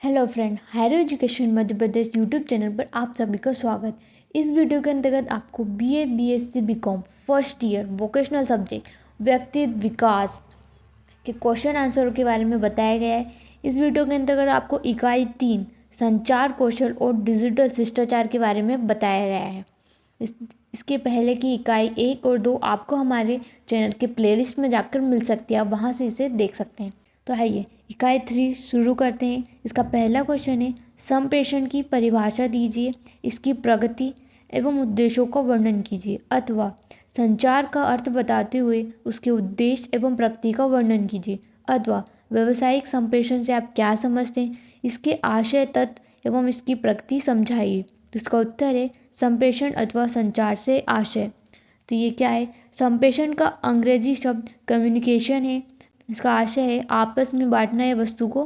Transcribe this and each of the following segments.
Hello friend, higher education Madhya Pradesh YouTube channel पर आप सभी का स्वागत। इस वीडियो के अंतर्गत आपको BA, BSc, BCom first year vocational subject व्यक्तित्व विकास के क्वेश्चन आंसरों के बारे में बताया गया है। इस वीडियो के अंतर्गत आपको इकाई 3 संचार कौशल और डिजिटल शिष्टाचार के बारे में बताया गया है। इसके पहले की इकाई 1 और 2 आपको हमारे चैनल के प्लेलिस्ट में जाकर मिल सकती है, आप वहाँ से इसे देख सकते हैं। तो आइए इकाई 3 शुरू करते हैं। इसका पहला क्वेश्चन है, संप्रेषण की परिभाषा दीजिए, इसकी प्रगति एवं उद्देश्यों का वर्णन कीजिए, अथवा संचार का अर्थ बताते हुए उसके उद्देश्य एवं प्रगति का वर्णन कीजिए, अथवा व्यावसायिक संप्रेषण से आप क्या समझते हैं, इसके आशय तत्व एवं इसकी प्रगति समझाइए। तो इसका उत्तर है संप्रेषण अथवा संचार से आशय। तो ये क्या है? संप्रेषण का अंग्रेजी शब्द कम्युनिकेशन है। इसका आशय है आपस में बांटना या वस्तु को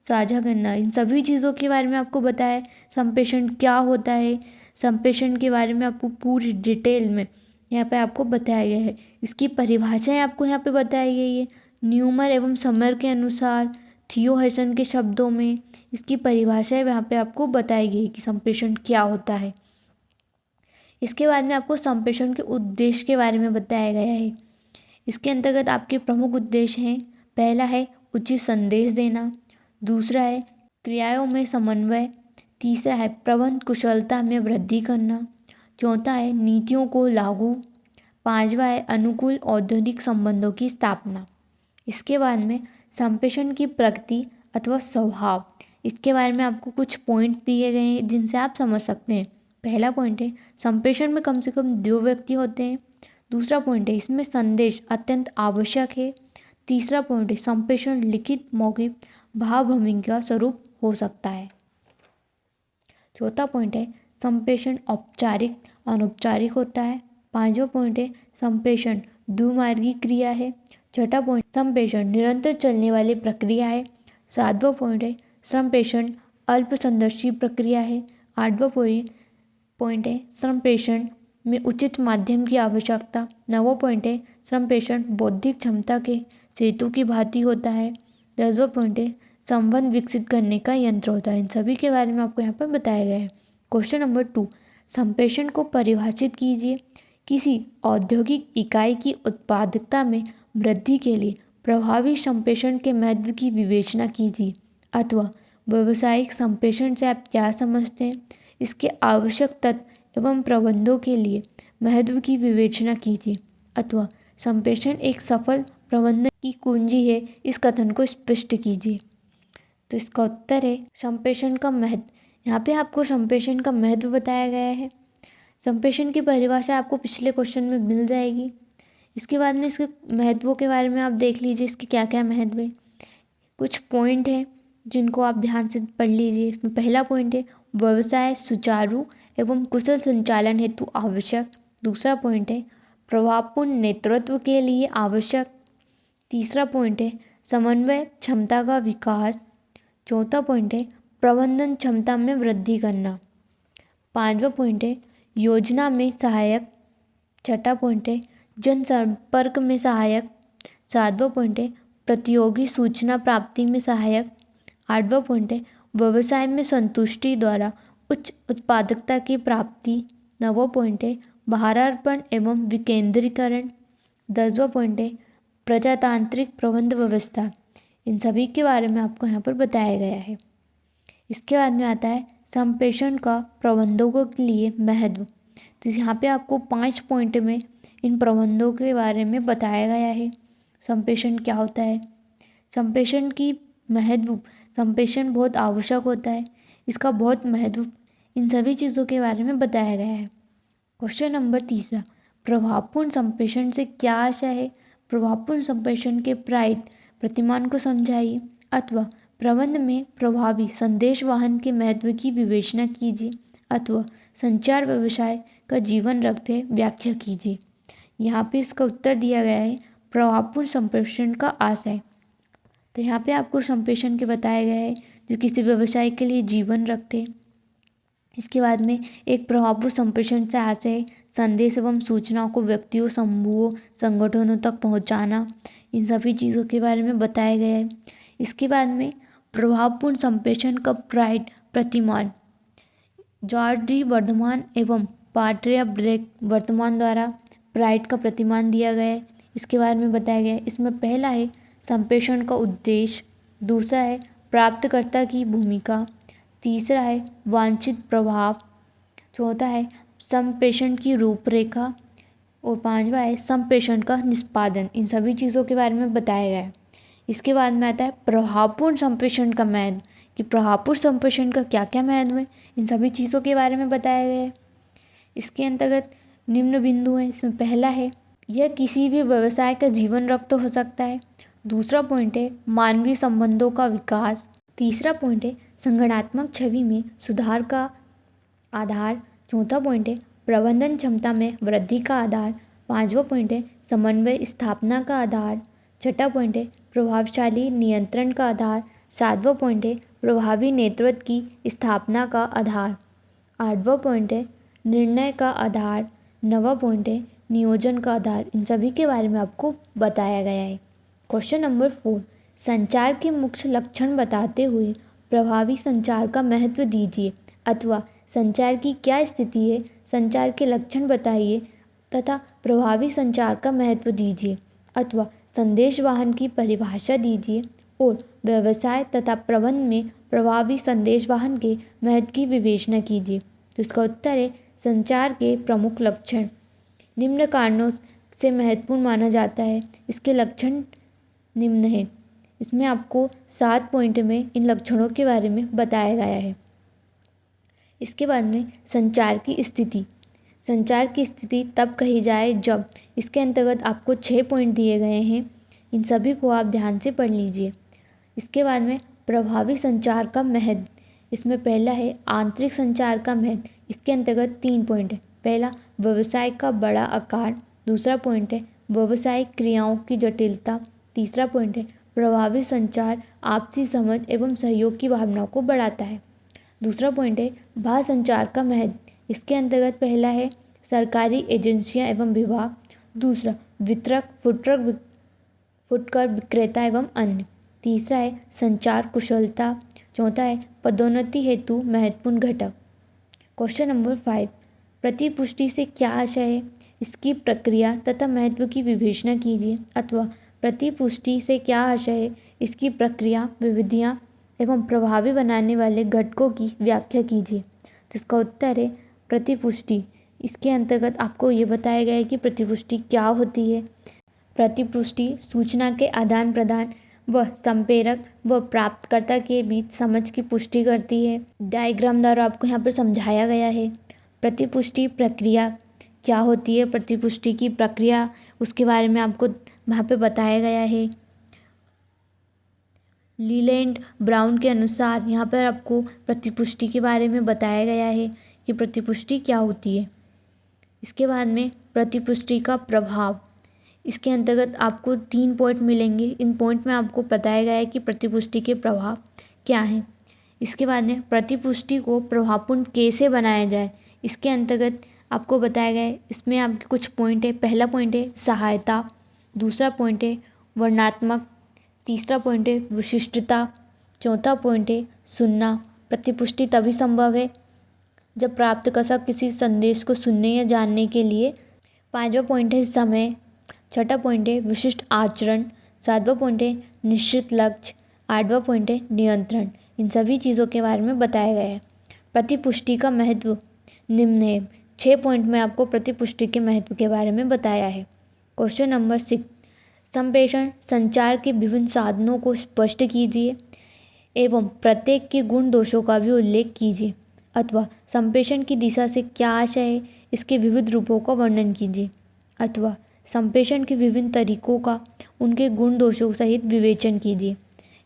साझा करना। इन सभी चीज़ों के बारे में आपको बताया है। संप्रेषण क्या होता है, संप्रेषण के बारे में आपको पूरी डिटेल में यहाँ पे आपको बताया गया है। इसकी परिभाषाएं आपको यहाँ पे बताई गई है। न्यूमर एवं समर के अनुसार थियो हेसन के शब्दों में इसकी परिभाषाएं यहाँ पे आपको बताई गई है कि संप्रेषण क्या होता है। इसके बाद में आपको संप्रेषण के उद्देश्य के बारे में बताया गया है। इसके अंतर्गत आपके प्रमुख उद्देश्य हैं। पहला है उचित संदेश देना, दूसरा है क्रियाओं में समन्वय, तीसरा है प्रबंध कुशलता में वृद्धि करना, चौथा है नीतियों को लागू, पांचवा है अनुकूल औद्योगिक संबंधों की स्थापना। इसके बाद में संप्रेषण की प्रगति अथवा स्वभाव, इसके बारे में आपको कुछ पॉइंट दिए गए हैं जिनसे आप समझ सकते हैं। पहला पॉइंट है संप्रेषण में कम से कम 2 व्यक्ति होते हैं। दूसरा पॉइंट है इसमें संदेश अत्यंत आवश्यक है। तीसरा पॉइंट है संप्रेषण लिखित, मौखिक, भावभंगी का स्वरूप हो सकता है। चौथा पॉइंट है संप्रेषण औपचारिक, अनौपचारिक होता है। पांचवा पॉइंट है संप्रेषण द्विमार्गी क्रिया है। छठा पॉइंट संप्रेषण निरंतर चलने वाली प्रक्रिया है। सातवां पॉइंट है संप्रेषण अल्पसंदर्शी प्रक्रिया है। आठवां पॉइंट है संप्रेषण में उचित माध्यम की आवश्यकता। नौवां पॉइंट है संप्रेषण बौद्धिक क्षमता के सेतु की भांति होता है। 10वां पॉइंट है संबंध विकसित करने का यंत्र होता है। इन सभी के बारे में आपको यहाँ पर बताया गया है। क्वेश्चन नंबर 2, संप्रेषण को परिभाषित कीजिए। किसी औद्योगिक इकाई की उत्पादकता में वृद्धि के लिए प्रभावी संप्रेषण के महत्व की विवेचना कीजिए, अथवा व्यावसायिक संप्रेषण से आप क्या समझते हैं, इसके आवश्यक तत्व एवं प्रबंधों के लिए महत्व की विवेचना कीजिए, अथवा संप्रेषण एक सफल प्रबंधन की कुंजी है, इस कथन को स्पष्ट कीजिए। तो इसका उत्तर है संप्रेषण का महत्व। यहाँ पे आपको संप्रेषण का महत्व बताया गया है। संप्रेषण की परिभाषा आपको पिछले क्वेश्चन में मिल जाएगी। इसके बाद में इसके महत्वों के बारे में आप देख लीजिए, इसके क्या क्या महत्व है। कुछ पॉइंट हैं जिनको आप ध्यान से पढ़ लीजिए। इसमें पहला पॉइंट है व्यवसाय सुचारू एवं कुशल संचालन हेतु आवश्यक। दूसरा पॉइंट है प्रभावपूर्ण नेतृत्व के लिए आवश्यक। तीसरा पॉइंट है समन्वय क्षमता का विकास। चौथा पॉइंट है प्रबंधन क्षमता में वृद्धि करना। पांचवा पॉइंट है योजना में सहायक। छठा पॉइंट है जनसंपर्क में सहायक। सातवां पॉइंट है प्रतियोगी सूचना प्राप्ति में सहायक। आठवां पॉइंट है व्यवसाय में संतुष्टि द्वारा उच्च उत्पादकता की प्राप्ति। नौवां पॉइंट है भारार्पण एवं विकेंद्रीकरण। 10वां पॉइंट है प्रजातांत्रिक प्रबंध व्यवस्था। इन सभी के बारे में आपको यहाँ पर बताया गया है। इसके बाद में आता है संप्रेषण का प्रबंधकों के लिए महत्व। तो यहाँ पे आपको 5 पॉइंट में इन प्रबंधों के बारे में बताया गया है। संप्रेषण क्या होता है, संप्रेषण की महत्व, संप्रेषण बहुत आवश्यक होता है, इसका बहुत महत्व, इन सभी चीज़ों के बारे में बताया गया है। क्वेश्चन नंबर 3, प्रभावपूर्ण संप्रेषण से क्या आशय है। प्रभावपूर्ण संप्रेषण के प्रतिमान को समझाइए, अथवा प्रबंध में प्रभावी संदेश वाहन के महत्व की विवेचना कीजिए, अथवा संचार व्यवसाय का जीवन रखते व्याख्या कीजिए। यहाँ पे इसका उत्तर दिया गया है प्रभावपूर्ण संप्रेषण का आशय। तो यहाँ पे आपको संप्रेषण के बताया गया है जो किसी व्यवसाय के लिए जीवन रखते। इसके बाद में एक प्रभावपूर्ण संप्रेषण से आशय संदेश एवं सूचनाओं को व्यक्तियों, समूहों, संगठनों तक पहुँचाना। इन सभी चीज़ों के बारे में बताया गया है। इसके बाद में प्रभावपूर्ण संप्रेषण का प्राइड प्रतिमान। जॉर्ज डी वर्धमान एवं पाट्रिया ब्रेक वर्तमान द्वारा प्राइड का प्रतिमान दिया गया है, इसके बारे में बताया गया है। इसमें पहला है संप्रेषण का उद्देश्य, दूसरा है प्राप्तकर्ता की भूमिका, तीसरा है वांछित प्रभाव, चौथा है संप्रेषण की रूपरेखा और पांचवा है संप्रेषण का निष्पादन। इन सभी चीज़ों के बारे में बताया गया है। इसके बाद में आता है प्रभावपूर्ण संप्रेषण का महत्व, कि प्रभावपूर्ण संप्रेषण का क्या क्या महत्व है, इन सभी चीज़ों के बारे में बताया गया है। इसके अंतर्गत निम्न बिंदु हैं। इसमें पहला है यह किसी भी व्यवसाय का जीवन रक्त हो सकता है। दूसरा पॉइंट है मानवीय संबंधों का विकास। तीसरा पॉइंट है संगठनात्मक छवि में सुधार का आधार। चौथा पॉइंट है प्रबंधन क्षमता में वृद्धि का आधार। पांचवा पॉइंट है समन्वय स्थापना का आधार। छठा पॉइंट है प्रभावशाली नियंत्रण का आधार। सातवां पॉइंट है प्रभावी नेतृत्व की स्थापना का आधार। आठवां पॉइंट है निर्णय का आधार। नवा पॉइंट है नियोजन का आधार। इन सभी के बारे में आपको बताया गया है। क्वेश्चन नंबर 4, संचार के मुख्य लक्षण बताते हुए प्रभावी संचार का महत्व दीजिए, अथवा संचार की क्या स्थिति है, संचार के लक्षण बताइए तथा प्रभावी संचार का महत्व दीजिए, अथवा संदेशवाहन की परिभाषा दीजिए और व्यवसाय तथा प्रबंधन में प्रभावी संदेशवाहन के महत्व की विवेचना कीजिए। तो इसका उत्तर है संचार के प्रमुख लक्षण निम्न कारणों से महत्वपूर्ण माना जाता है। इसके लक्षण निम्न है। इसमें आपको 7 पॉइंट में इन लक्षणों के बारे में बताया गया है। इसके बाद में संचार की स्थिति। संचार की स्थिति तब कही जाए जब, इसके अंतर्गत आपको 6 पॉइंट दिए गए हैं, इन सभी को आप ध्यान से पढ़ लीजिए। इसके बाद में प्रभावी संचार का महत्व। इसमें पहला है आंतरिक संचार का महत्व। इसके अंतर्गत 3 पॉइंट है। पहला व्यवसाय का बड़ा आकार। दूसरा पॉइंट है व्यवसायिक क्रियाओं की जटिलता। तीसरा पॉइंट है प्रभावी संचार आपसी समझ एवं सहयोग की भावनाओं को बढ़ाता है। दूसरा पॉइंट है बाह्य संचार का महत्व। इसके अंतर्गत पहला है सरकारी एजेंसियां एवं विभाग। दूसरा वितरक, फुटकर विक्रेता एवं अन्य। तीसरा है संचार कुशलता। चौथा है पदोन्नति हेतु महत्वपूर्ण घटक। क्वेश्चन नंबर 5, प्रतिपुष्टि से क्या आशय है, इसकी प्रक्रिया तथा महत्व की विवेचना कीजिए, अथवा प्रतिपुष्टि से क्या आशय है, इसकी प्रक्रिया, विधियाँ एवं प्रभावी बनाने वाले घटकों की व्याख्या कीजिए। तो इसका उत्तर है प्रतिपुष्टि। इसके अंतर्गत आपको ये बताया गया है कि प्रतिपुष्टि क्या होती है। प्रतिपुष्टि सूचना के आदान प्रदान व संप्रेरक व प्राप्तकर्ता के बीच समझ की पुष्टि करती है। डायग्राम द्वारा आपको यहाँ पर समझाया गया है। प्रतिपुष्टि प्रक्रिया क्या होती है, प्रतिपुष्टि की प्रक्रिया, उसके बारे में आपको वहाँ पे बताया गया है। लीलैंड ब्राउन के अनुसार यहाँ पर आपको प्रतिपुष्टि के बारे में बताया गया है कि प्रतिपुष्टि क्या होती है। इसके बाद में प्रतिपुष्टि का प्रभाव। इसके अंतर्गत आपको 3 पॉइंट मिलेंगे। इन पॉइंट में आपको बताया गया है कि प्रतिपुष्टि के प्रभाव क्या हैं। इसके बाद में प्रतिपुष्टि को प्रभावपूर्ण कैसे बनाया जाए, इसके अंतर्गत आपको बताया गया है। इसमें आपके कुछ पॉइंट है। पहला पॉइंट है सहायता। दूसरा पॉइंट है वर्णनात्मक। तीसरा पॉइंट है विशिष्टता। चौथा पॉइंट है सुनना। प्रतिपुष्टि तभी संभव है जब प्राप्तकर्ता किसी संदेश को सुनने या जानने के लिए। पांचवा पॉइंट है समय। छठा पॉइंट है विशिष्ट आचरण। सातवां पॉइंट है निश्चित लक्ष्य। आठवां पॉइंट है नियंत्रण। इन सभी चीज़ों के बारे में बताया गया है। प्रतिपुष्टि का महत्व निम्न है। 6 पॉइंट में आपको प्रतिपुष्टि के महत्व के बारे में बताया है। क्वेश्चन नंबर 6, संप्रेषण संचार के विभिन्न साधनों को स्पष्ट कीजिए एवं प्रत्येक के गुण दोषों का भी उल्लेख कीजिए, अथवा संप्रेषण की दिशा से क्या आशय है, इसके विविध रूपों का वर्णन कीजिए, अथवा संप्रेषण के विभिन्न तरीकों का उनके गुण दोषों सहित विवेचन कीजिए।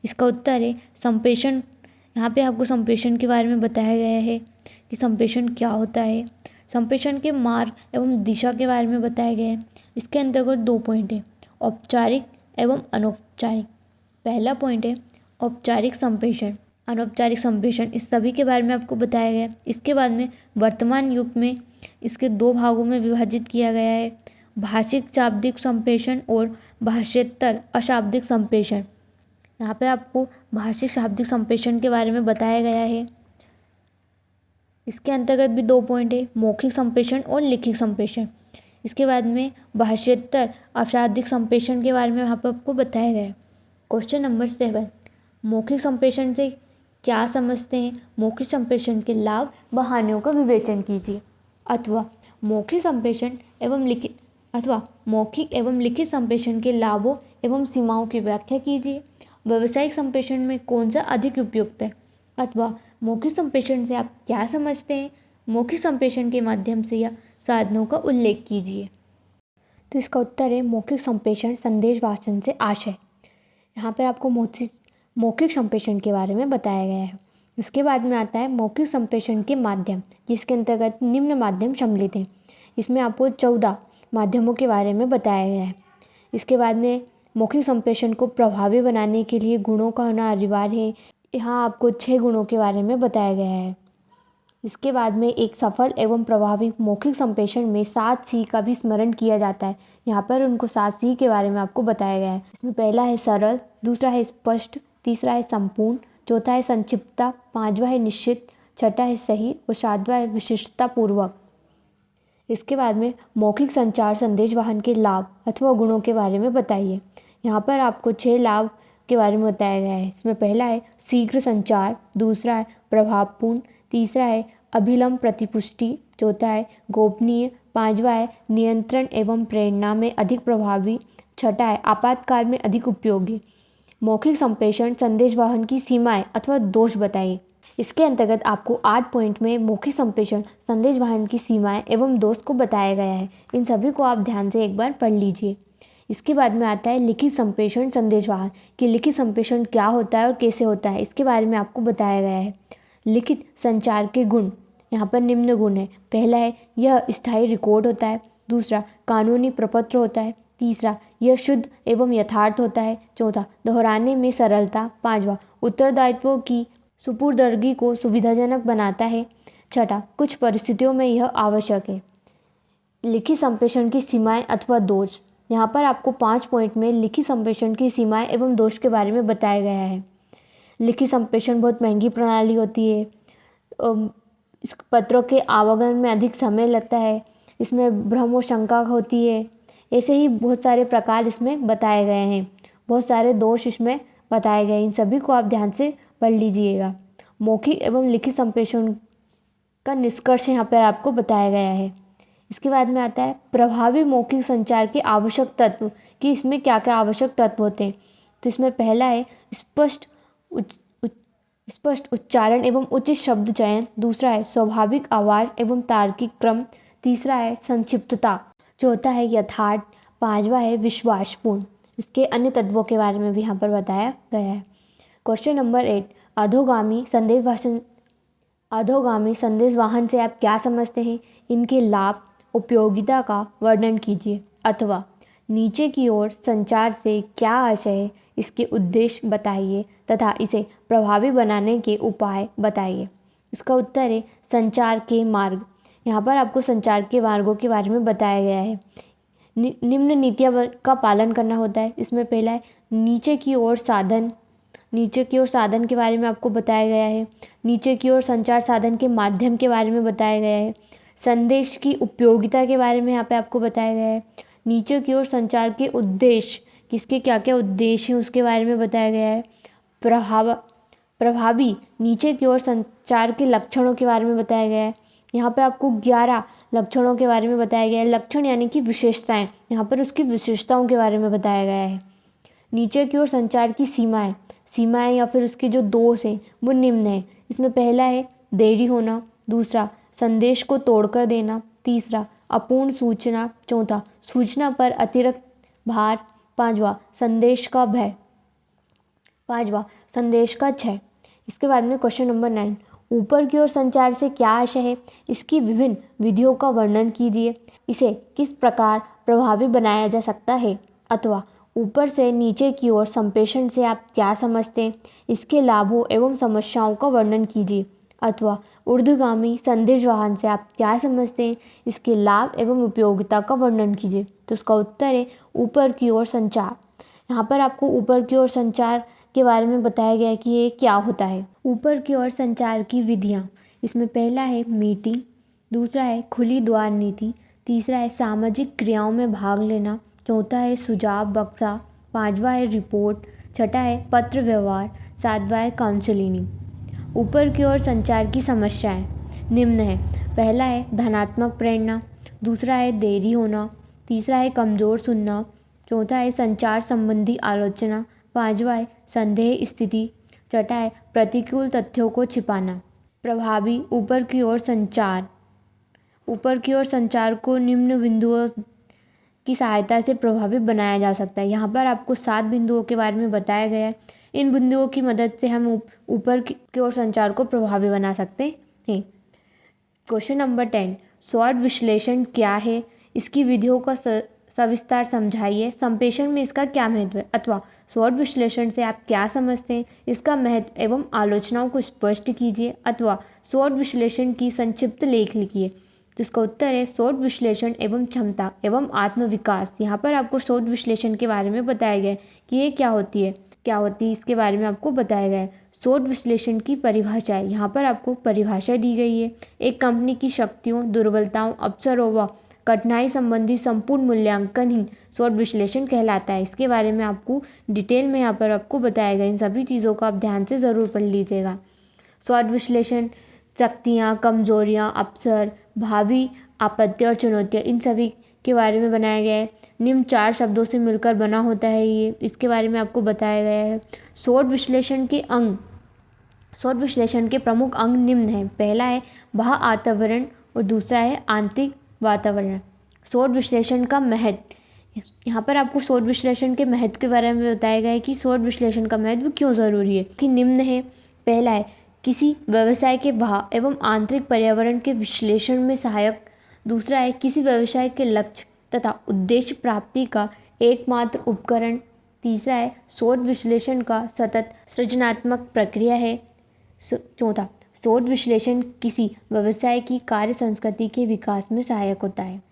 इसका उत्तर है संप्रेषण। यहाँ पे आपको संप्रेषण के बारे में बताया गया है कि संप्रेषण क्या होता है। संप्रेषण के मार्ग एवं दिशा के बारे में बताया गया है। इसके अंतर्गत 2 पॉइंट है, औपचारिक एवं अनौपचारिक। पहला पॉइंट है औपचारिक संप्रेषण, अनौपचारिक संप्रेषण, इस सभी के बारे में आपको बताया गया है। इसके बाद में वर्तमान युग में इसके 2 भागों में विभाजित किया गया है, भाषिक शाब्दिक संप्रेषण और भाषेतर अशाब्दिक संप्रेषण। यहाँ पे आपको भाषिक शाब्दिक संप्रेषण के बारे में बताया गया है। इसके अंतर्गत भी 2 पॉइंट है, मौखिक संप्रेषण और लिखित संप्रेषण। इसके बाद में भाषांतर अशाब्दिक संप्रेषण के बारे में यहाँ पर आपको बताया गया है। क्वेश्चन नंबर 7, मौखिक संप्रेषण से क्या समझते हैं? मौखिक संप्रेषण के लाभ व हानियों का विवेचन कीजिए। अथवा मौखिक संप्रेषण एवं लिखित मौखिक एवं लिखित संप्रेषण के लाभों एवं सीमाओं की व्याख्या कीजिए। व्यावसायिक संप्रेषण में कौन सा अधिक उपयुक्त है? अथवा मौखिक संप्रेषण से आप क्या समझते हैं? मौखिक संप्रेषण के माध्यम से या साधनों का उल्लेख कीजिए। तो इसका उत्तर है मौखिक संप्रेषण संदेश वाचन से आशय। यहाँ पर आपको मौखिक संप्रेषण के बारे में बताया गया है। इसके बाद में आता है मौखिक संप्रेषण के माध्यम, जिसके अंतर्गत निम्न माध्यम सम्मिलित हैं। इसमें आपको 14 माध्यमों के बारे में बताया गया है। इसके बाद में मौखिक संप्रेषण को प्रभावी बनाने के लिए गुणों का होना अनिवार्य है। यहाँ आपको 6 गुणों के बारे में बताया गया है। इसके बाद में एक सफल एवं प्रभावी मौखिक संप्रेषण में 7 C का भी स्मरण किया जाता है। यहाँ पर उनको 7 C के बारे में आपको बताया गया है। इसमें पहला है सरल, दूसरा है स्पष्ट, तीसरा है संपूर्ण, चौथा है संक्षिप्तता, पांचवा है निश्चित, छठा है सही और सातवां है विशिष्टतापूर्वक। इसके बाद में मौखिक संचार संदेश वाहन के लाभ अथवा गुणों के बारे में बताइए। यहाँ पर आपको 6 लाभ के बारे में बताया गया है। इसमें पहला है शीघ्र संचार, दूसरा है प्रभावपूर्ण, तीसरा है अभिलंब प्रतिपुष्टि, चौथा है गोपनीय, पांचवा है नियंत्रण एवं प्रेरणा में अधिक प्रभावी, छठा है आपातकाल में अधिक उपयोगी। मौखिक संप्रेषण संदेश वाहन की सीमाएं अथवा दोष बताइए। इसके अंतर्गत आपको 8 पॉइंट में मौखिक संप्रेषण संदेश वाहन की सीमाएं एवं दोष को बताया गया है। इन सभी को आप ध्यान से एक बार पढ़ लीजिए। इसके बाद में आता है लिखित संप्रेषण संदेश वाहन कि लिखित संप्रेषण क्या होता है और कैसे होता है, इसके बारे में आपको बताया गया है। लिखित संचार के गुण, यहाँ पर निम्न गुण है। पहला है यह स्थायी रिकॉर्ड होता है, दूसरा कानूनी प्रपत्र होता है, तीसरा यह शुद्ध एवं यथार्थ होता है, चौथा दोहराने में सरलता, पांचवा उत्तरदायित्वों की सुपुर्दगी को सुविधाजनक बनाता है, छठा कुछ परिस्थितियों में यह आवश्यक है। लिखित संप्रेषण की सीमाएं अथवा दोष, यहाँ पर आपको 5 पॉइंट में लिखित संप्रेषण की सीमाएं एवं दोष के बारे में बताया गया है। लिखित संप्रेषण बहुत महंगी प्रणाली होती है। इस पत्रों के आवागमन में अधिक समय लगता है, इसमें भ्रम और शंका होती है। ऐसे ही बहुत सारे प्रकार इसमें बताए गए हैं, बहुत सारे दोष इसमें बताए गए। इन सभी को आप ध्यान से पढ़ लीजिएगा। मौखिक एवं लिखित संप्रेषण का निष्कर्ष यहाँ पर आपको बताया गया है। इसके बाद में आता है प्रभावी मौखिक संचार के आवश्यक तत्व कि इसमें क्या क्या आवश्यक तत्व होते हैं। तो इसमें पहला है स्पष्ट उच्चारण एवं उचित शब्द चयन, दूसरा है स्वाभाविक आवाज़ एवं तार्किक क्रम, तीसरा है संक्षिप्तता, चौथा है यथार्थ, पांचवा है विश्वासपूर्ण। इसके अन्य तत्वों के बारे में भी यहाँ पर बताया गया है। क्वेश्चन नंबर 8, अधोगामी संदेश वाहन से आप क्या समझते हैं? इनके लाभ उपयोगिता का वर्णन कीजिए। अथवा नीचे की ओर संचार से क्या आशय है, इसके उद्देश्य बताइए तथा इसे प्रभावी बनाने के उपाय बताइए। इसका उत्तर है संचार के मार्ग। यहाँ पर आपको संचार के मार्गों के बारे में बताया गया है। निम्न नीतियाँ का पालन करना होता है। इसमें पहला है नीचे की ओर साधन के बारे में आपको बताया गया है। नीचे की ओर संचार साधन के माध्यम के बारे में बताया गया है। संदेश की उपयोगिता के बारे में यहाँ पे आपको बताया गया है। नीचे की ओर संचार के उद्देश्य, किसके क्या क्या उद्देश्य हैं उसके बारे में बताया गया है। प्रभावी नीचे की ओर संचार के लक्षणों के बारे में बताया गया है। यहाँ पे आपको 11 लक्षणों के बारे में बताया गया है। लक्षण यानी कि विशेषताएं, यहाँ पर उसकी विशेषताओं के बारे में बताया गया है। नीचे की ओर संचार की सीमाएं या फिर उसके जो दोष हैं वो निम्न है। इसमें पहला है देरी होना, दूसरा संदेश को तोड़कर देना, तीसरा अपूर्ण सूचना, चौथा सूचना पर अतिरिक्त भार, पांचवा संदेश का क्षय। इसके बाद में क्वेश्चन नंबर 9, ऊपर की ओर संचार से क्या आशय है, इसकी विभिन्न विधियों का वर्णन कीजिए। इसे किस प्रकार प्रभावी बनाया जा सकता है। अथवा ऊपर से नीचे की ओर संप्रेषण से आप क्या समझते हैं, इसके लाभों एवं समस्याओं का वर्णन कीजिए। अथवा ऊर्ध्वगामी संदेश वाहन से आप क्या समझते हैं, इसके लाभ एवं उपयोगिता का वर्णन कीजिए। तो इसका उत्तर है ऊपर की ओर संचार। यहाँ पर आपको ऊपर की ओर संचार के बारे में बताया गया है कि ये क्या होता है। ऊपर की ओर संचार की विधियाँ, इसमें पहला है मीटिंग, दूसरा है खुली द्वार नीति, तीसरा है सामाजिक क्रियाओं में भाग लेना, चौथा है सुझाव बक्सा, पांचवा है रिपोर्ट, छठा है पत्र व्यवहार, सातवां है काउंसलिंग। ऊपर की ओर संचार की समस्याएं निम्न है। पहला है धनात्मक प्रेरणा, दूसरा है देरी होना, तीसरा है कमज़ोर सुनना, चौथा है संचार संबंधी आलोचना, पांचवा है संदेह स्थिति, छठा है प्रतिकूल तथ्यों को छिपाना। प्रभावी ऊपर की ओर संचार को निम्न बिंदुओं की सहायता से प्रभावी बनाया जा सकता है। यहाँ पर आपको 7 बिंदुओं के बारे में बताया गया है। इन बिंदुओं की मदद से हम ऊपर की ओर संचार को प्रभावी बना सकते हैं। क्वेश्चन नंबर 10, स्वॉट विश्लेषण क्या है, इसकी विधियों का सविस्तार समझाइए। संप्रेषण में इसका क्या महत्व है, अथवा स्वॉट विश्लेषण से आप क्या समझते हैं, इसका महत्व एवं आलोचनाओं को स्पष्ट कीजिए, अथवा स्वॉट विश्लेषण की संक्षिप्त लेख लिखिए। तो इसका उत्तर है स्वॉट विश्लेषण एवं क्षमता एवं आत्मविकास। यहाँ पर आपको स्वॉट विश्लेषण के बारे में बताया गया है कि ये क्या होती है इसके बारे में आपको बताया गया है। स्वॉट विश्लेषण की परिभाषा है, यहाँ पर आपको परिभाषा दी गई है। एक कंपनी की शक्तियों, दुर्बलताओं, अवसरों व कठिनाई संबंधी संपूर्ण मूल्यांकन ही स्वॉट विश्लेषण कहलाता है। इसके बारे में आपको डिटेल में यहाँ पर आपको बताया गया। इन सभी चीज़ों को आप ध्यान से ज़रूर पढ़ लीजिएगा। स्वॉट विश्लेषण शक्तियाँ, कमजोरियाँ, अवसर, भावी आपत्ति और चुनौतियाँ, इन सभी के बारे में बनाया गया है। निम्न 4 शब्दों से मिलकर बना होता है ये, इसके बारे में आपको बताया गया है। स्वॉट विश्लेषण के प्रमुख अंग निम्न हैं। पहला है बाह्य वातावरण और दूसरा है आंतरिक वातावरण। स्वॉट विश्लेषण का महत्व, यहाँ पर आपको स्वॉट विश्लेषण के महत्व के बारे में बताया गया है कि स्वॉट विश्लेषण का महत्व क्यों ज़रूरी है। कि निम्न है। पहला है किसी व्यवसाय के बाह्य एवं आंतरिक पर्यावरण के विश्लेषण में सहायक, दूसरा है किसी व्यवसाय के लक्ष्य तथा उद्देश्य प्राप्ति का एकमात्र उपकरण, तीसरा है स्वॉट विश्लेषण का सतत सृजनात्मक प्रक्रिया है, चौथा स्वॉट विश्लेषण किसी व्यवसाय की कार्य संस्कृति के विकास में सहायक होता है।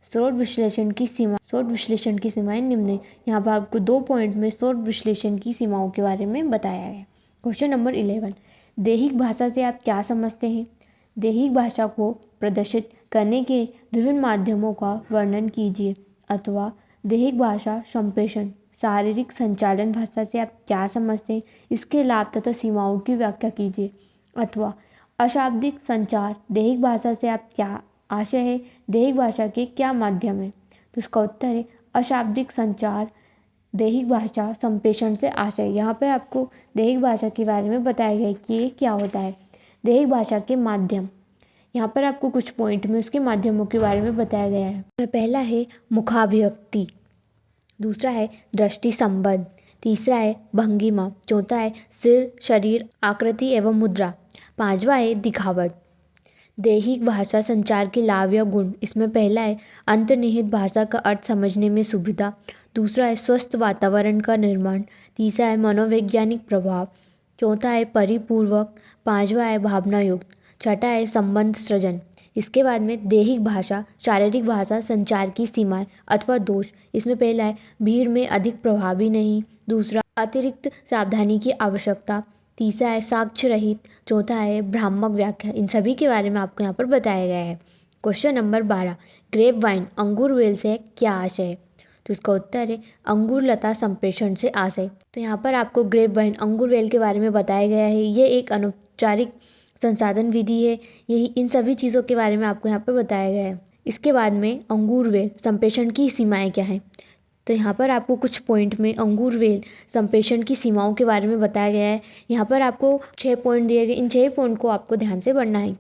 स्वॉट विश्लेषण की सीमाएं निम्न है। यहाँ पर आपको 2 पॉइंट में स्वॉट विश्लेषण की सीमाओं के बारे में बताया है। क्वेश्चन नंबर 11, दैहिक भाषा से आप क्या समझते हैं। दैहिक भाषा को प्रदर्शित करने के विभिन्न माध्यमों का वर्णन कीजिए, अथवा दैहिक भाषा संप्रेषण शारीरिक संचालन भाषा से आप क्या समझते हैं, इसके लाभ तथा सीमाओं की व्याख्या कीजिए। अथवा अशाब्दिक संचार दैहिक भाषा से आप क्या आशय है, दैहिक भाषा के क्या माध्यम है। तो इसका उत्तर है अशाब्दिक संचार दैहिक भाषा संप्रेषण से आशय। यहाँ पर आपको दैहिक भाषा के बारे में बताया गया है कि ये क्या होता है। दैहिक भाषा के माध्यम, यहाँ पर आपको कुछ पॉइंट में उसके माध्यमों के बारे में बताया गया है। पहला है मुखाभिव्यक्ति, दूसरा है दृष्टि संबंध, तीसरा है भंगिमा, चौथा है सिर, शरीर, आकृति एवं मुद्रा, पांचवा है दिखावट। दैहिक भाषा संचार के लाभ या गुण, इसमें पहला है अंतर्निहित भाषा का अर्थ समझने में सुविधा, दूसरा है स्वस्थ वातावरण का निर्माण, तीसरा है मनोवैज्ञानिक प्रभाव, चौथा है परिपूर्वक, पांचवा है भावना युक्त, छठा है संबंध सृजन। इसके बाद में दैहिक भाषा शारीरिक भाषा संचार की सीमाएं अथवा दोष, इसमें पहला है भीड़ में अधिक प्रभावी नहीं, दूसरा अतिरिक्त सावधानी की आवश्यकता, तीसरा है साक्ष्य रहित, चौथा है भ्रामक व्याख्या। इन सभी के बारे में आपको यहाँ पर बताया गया है। क्वेश्चन नंबर 12, ग्रेप वाइन अंगूर वेल से क्या आशय है। तो इसका उत्तर है अंगूर लता संप्रेषण से आशय। तो यहाँ पर आपको ग्रेप वाइन अंगूर वेल के बारे में बताया गया है। ये एक अनौपचारिक संसाधन विधि है। यही इन सभी चीज़ों के बारे में आपको यहाँ पर बताया गया है। इसके बाद में अंगूर वेल संप्रेषण की सीमाएं क्या हैं। तो यहाँ पर आपको कुछ पॉइंट में अंगूर वेल संप्रेषण की सीमाओं के बारे में बताया गया है। यहाँ पर आपको 6 पॉइंट दिए गए, इन 6 पॉइंट को आपको ध्यान से पढ़ना है।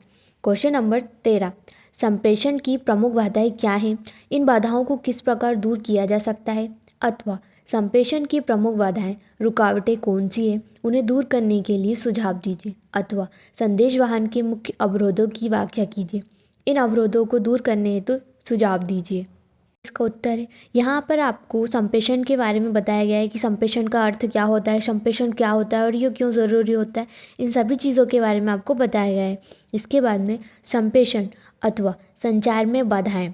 क्वेश्चन नंबर 13, संप्रेषण की प्रमुख बाधाएं क्या हैं, इन बाधाओं को किस प्रकार दूर किया जा सकता है, अथवा संप्रेषण की प्रमुख बाधाएं रुकावटें कौन सी हैं, उन्हें दूर करने के लिए सुझाव दीजिए, अथवा संदेश वाहन के मुख्य अवरोधों की व्याख्या कीजिए, इन अवरोधों को दूर करने हेतु सुझाव दीजिए। इसका उत्तर है यहाँ पर आपको संप्रेषण के बारे में बताया गया है कि संप्रेषण का अर्थ क्या होता है, संप्रेषण क्या होता है और ये क्यों ज़रूरी होता है, इन सभी चीज़ों के बारे में आपको बताया गया है। इसके बाद में संप्रेषण अथवा संचार में बाधाएं,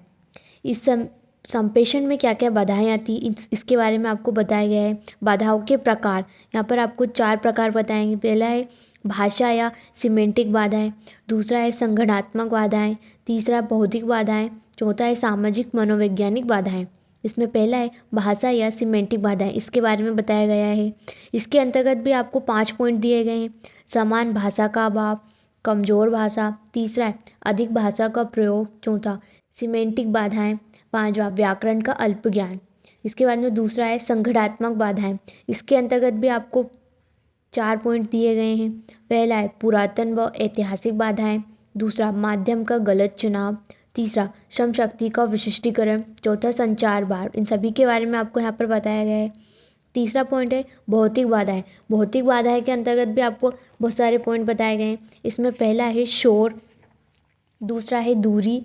संप्रेषण में क्या क्या बाधाएं आती इसके बारे में आपको बताया गया है। बाधाओं के प्रकार, यहाँ पर आपको 4 प्रकार बताएंगे। पहला है भाषा या सिमेंटिक बाधाएं, दूसरा है संगठनात्मक बाधाएं, तीसरा भौतिक बाधाएं, चौथा है सामाजिक मनोवैज्ञानिक बाधाएं। इसमें पहला है भाषा या सिमेंटिक बाधाएं, इसके बारे में बताया गया है। इसके अंतर्गत भी आपको 5 पॉइंट दिए गए हैं। समान भाषा का अभाव, कमज़ोर भाषा, तीसरा है अधिक भाषा का प्रयोग, चौथा सिमेंटिक बाधाएं, पांचवा व्याकरण का अल्प ज्ञान। इसके बाद में दूसरा है संगठनात्मक बाधाएं, इसके अंतर्गत भी आपको 4 पॉइंट दिए गए हैं। पहला है पुरातन व ऐतिहासिक बाधाएं, दूसरा माध्यम का गलत चुनाव, तीसरा श्रम शक्ति का विशिष्टीकरण, चौथा संचार बाढ़। इन सभी के बारे में आपको यहाँ पर बताया गया है। तीसरा पॉइंट है भौतिक बाधाएं। भौतिक बाधाएं के अंतर्गत भी आपको बहुत सारे पॉइंट बताए गए हैं। इसमें पहला है शोर, दूसरा है दूरी,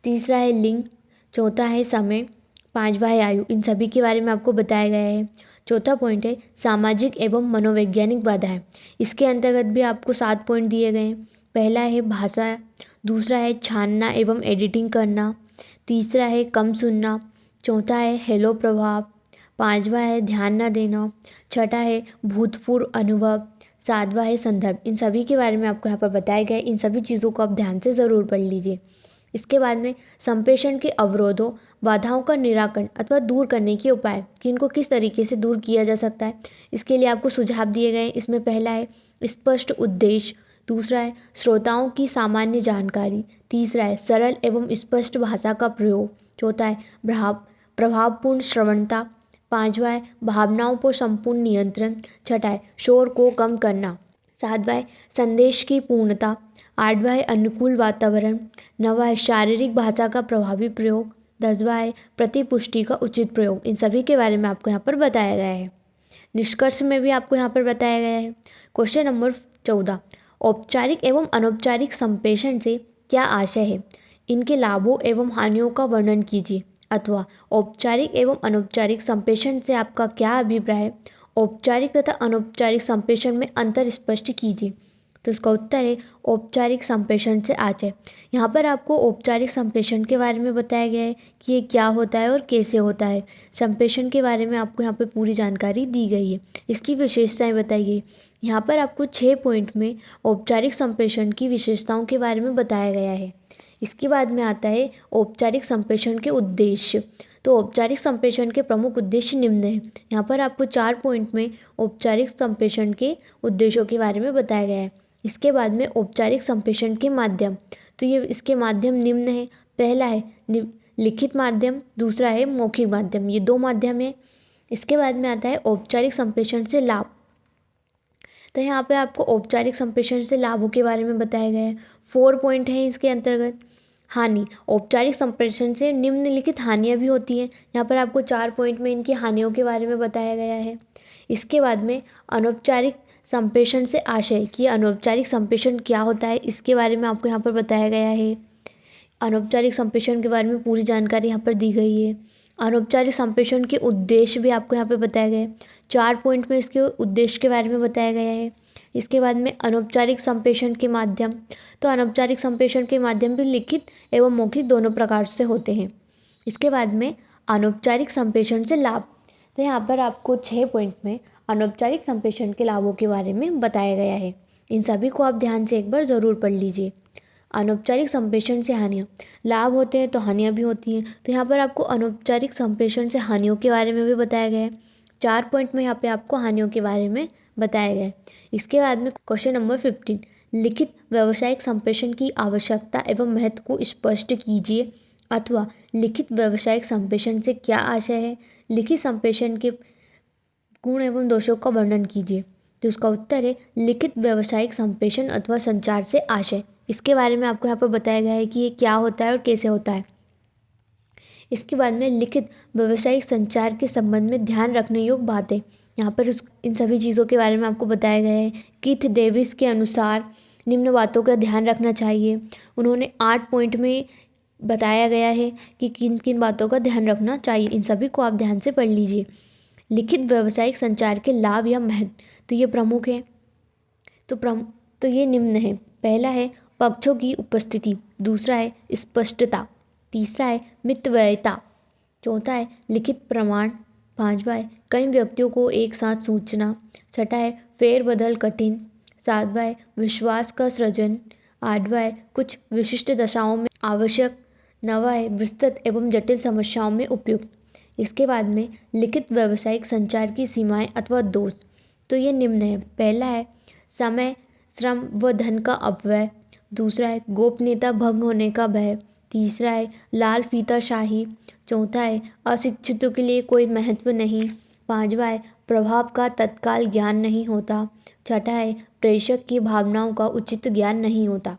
तीसरा है लिंग, चौथा है समय, पांचवा है आयु। इन सभी के बारे में आपको बताया गया है। चौथा पॉइंट है सामाजिक एवं मनोवैज्ञानिक बाधाएं। इसके अंतर्गत भी आपको 7 पॉइंट दिए गए हैं। पहला है भाषा, दूसरा है छानना एवं एडिटिंग करना, तीसरा है कम सुनना, चौथा है हेलो प्रभाव, पांचवा है ध्यान न देना, छठा है भूतपूर्व अनुभव, सातवां है संदर्भ। इन सभी के बारे में आपको यहाँ पर बताया गया है। इन सभी चीज़ों को आप ध्यान से ज़रूर पढ़ लीजिए। इसके बाद में संप्रेषण के अवरोधों, बाधाओं का निराकरण अथवा दूर करने के उपाय कि इनको किस तरीके से दूर किया जा सकता है, इसके लिए आपको सुझाव दिए गए हैं। इसमें पहला है स्पष्ट उद्देश्य, दूसरा है श्रोताओं की सामान्य जानकारी, तीसरा है सरल एवं स्पष्ट भाषा का प्रयोग, चौथा है प्रभावपूर्ण श्रवणता, पांचवा है भावनाओं पर संपूर्ण नियंत्रण, छठा है शोर को कम करना, सातवां है संदेश की पूर्णता, आठवां है अनुकूल वातावरण, नवा है शारीरिक भाषा का प्रभावी प्रयोग, दसवां है प्रतिपुष्टि का उचित प्रयोग। इन सभी के बारे में आपको यहाँ पर बताया गया है। निष्कर्ष में भी आपको यहाँ पर बताया गया है। क्वेश्चन नंबर 14, औपचारिक एवं अनौपचारिक संप्रेषण से क्या आशय है, इनके लाभों एवं हानियों का वर्णन कीजिए। अथवा औपचारिक एवं अनौपचारिक संप्रेषण से आपका क्या अभिप्राय है, औपचारिक तथा अनौपचारिक संप्रेषण में अंतर स्पष्ट कीजिए। तो इसका उत्तर है औपचारिक संप्रेषण से आशय। यहाँ पर आपको औपचारिक संप्रेषण के बारे में बताया गया है कि ये क्या होता है और कैसे होता है। संप्रेषण के बारे में आपको यहाँ पर पूरी जानकारी दी गई है। इसकी विशेषताएं बताई गई। यहाँ पर आपको 6 पॉइंट में औपचारिक संप्रेषण की विशेषताओं के बारे में बताया गया है। इसके बाद में आता है औपचारिक संप्रेषण के उद्देश्य। तो औपचारिक संप्रेषण के प्रमुख उद्देश्य निम्न हैं। यहाँ पर आपको 4 पॉइंट में औपचारिक संप्रेषण के उद्देश्यों के बारे में बताया गया है। इसके बाद में औपचारिक संप्रेषण के माध्यम, तो ये इसके माध्यम निम्न है। पहला है लिखित माध्यम, दूसरा है मौखिक माध्यम, ये 2 माध्यम है। इसके बाद में आता है औपचारिक संप्रेषण से लाभ। तो यहाँ पे आपको औपचारिक संप्रेषण से लाभों के बारे में बताया गया है। 4 पॉइंट हैं इसके अंतर्गत। हानि, औपचारिक संप्रेषण से निम्नलिखित हानियाँ भी होती हैं। यहाँ पर आपको 4 पॉइंट में इनकी हानियों के बारे में बताया गया है। इसके बाद में अनौपचारिक संप्रेषण से आशय कि अनौपचारिक संप्रेषण क्या होता है, इसके बारे में आपको यहाँ पर बताया गया है। अनौपचारिक संप्रेषण के बारे में पूरी जानकारी यहाँ पर दी गई है। अनौपचारिक संप्रेषण के उद्देश्य भी आपको यहाँ पे बताया गया है। 4 पॉइंट में इसके उद्देश्य के बारे में बताया गया है। इसके बाद में अनौपचारिक संप्रेषण के माध्यम, तो अनौपचारिक संप्रेषण के माध्यम भी लिखित एवं मौखिक दोनों प्रकार से होते हैं। इसके बाद में अनौपचारिक संप्रेषण से लाभ, तो यहाँ पर आपको 6 पॉइंट में अनौपचारिक संप्रेषण के लाभों के बारे में बताया गया है। इन सभी को आप ध्यान से एक बार ज़रूर पढ़ लीजिए। अनौपचारिक संप्रेषण से हानियाँ, लाभ होते हैं तो हानियाँ भी होती हैं। तो यहाँ पर आपको अनौपचारिक संप्रेषण से हानियों के बारे में भी बताया गया है। 4 पॉइंट में यहाँ पे आपको हानियों के बारे में बताया गया है। इसके बाद में क्वेश्चन नंबर 15, लिखित व्यावसायिक संप्रेषण की आवश्यकता एवं महत्व को स्पष्ट कीजिए। अथवा लिखित व्यावसायिक संप्रेषण से क्या आशय है, लिखित संप्रेषण के गुण एवं दोषों का वर्णन कीजिए। तो उसका उत्तर है लिखित व्यावसायिक संप्रेषण अथवा संचार से आशय। इसके बारे में आपको यहाँ पर बताया गया है कि ये क्या होता है और कैसे होता है। इसके बाद में लिखित व्यावसायिक संचार के संबंध में ध्यान रखने योग्य बातें, यहाँ पर इन सभी चीज़ों के बारे में आपको बताया गया है। कीथ डेविस के अनुसार निम्न बातों का ध्यान रखना चाहिए। उन्होंने 8 पॉइंट में बताया गया है कि किन किन बातों का ध्यान रखना चाहिए। इन सभी को आप ध्यान से पढ़ लीजिए। लिखित व्यावसायिक संचार के लाभ या महत्व, तो ये प्रमुख है। तो ये निम्न है। पहला है पक्षों की उपस्थिति, दूसरा है स्पष्टता, तीसरा है मितव्ययता, चौथा है लिखित प्रमाण। पांचवा है कई व्यक्तियों को एक साथ सूचना। छठा है फेरबदल कठिन। सातवां है विश्वास का सृजन। आठवां है कुछ विशिष्ट दशाओं में आवश्यक। नवा है विस्तृत एवं जटिल समस्याओं में उपयुक्त। इसके बाद में लिखित व्यावसायिक संचार की सीमाएं अथवा दोष। तो ये निम्न है। पहला है समय, श्रम व धन का अपव्यय। दूसरा है गोपनीयता भंग होने का भय। तीसरा है लाल फीताशाही। चौथा है अशिक्षितों के लिए कोई महत्व नहीं। पांचवा है प्रभाव का तत्काल ज्ञान नहीं होता। छठा है प्रेषक की भावनाओं का उचित ज्ञान नहीं होता।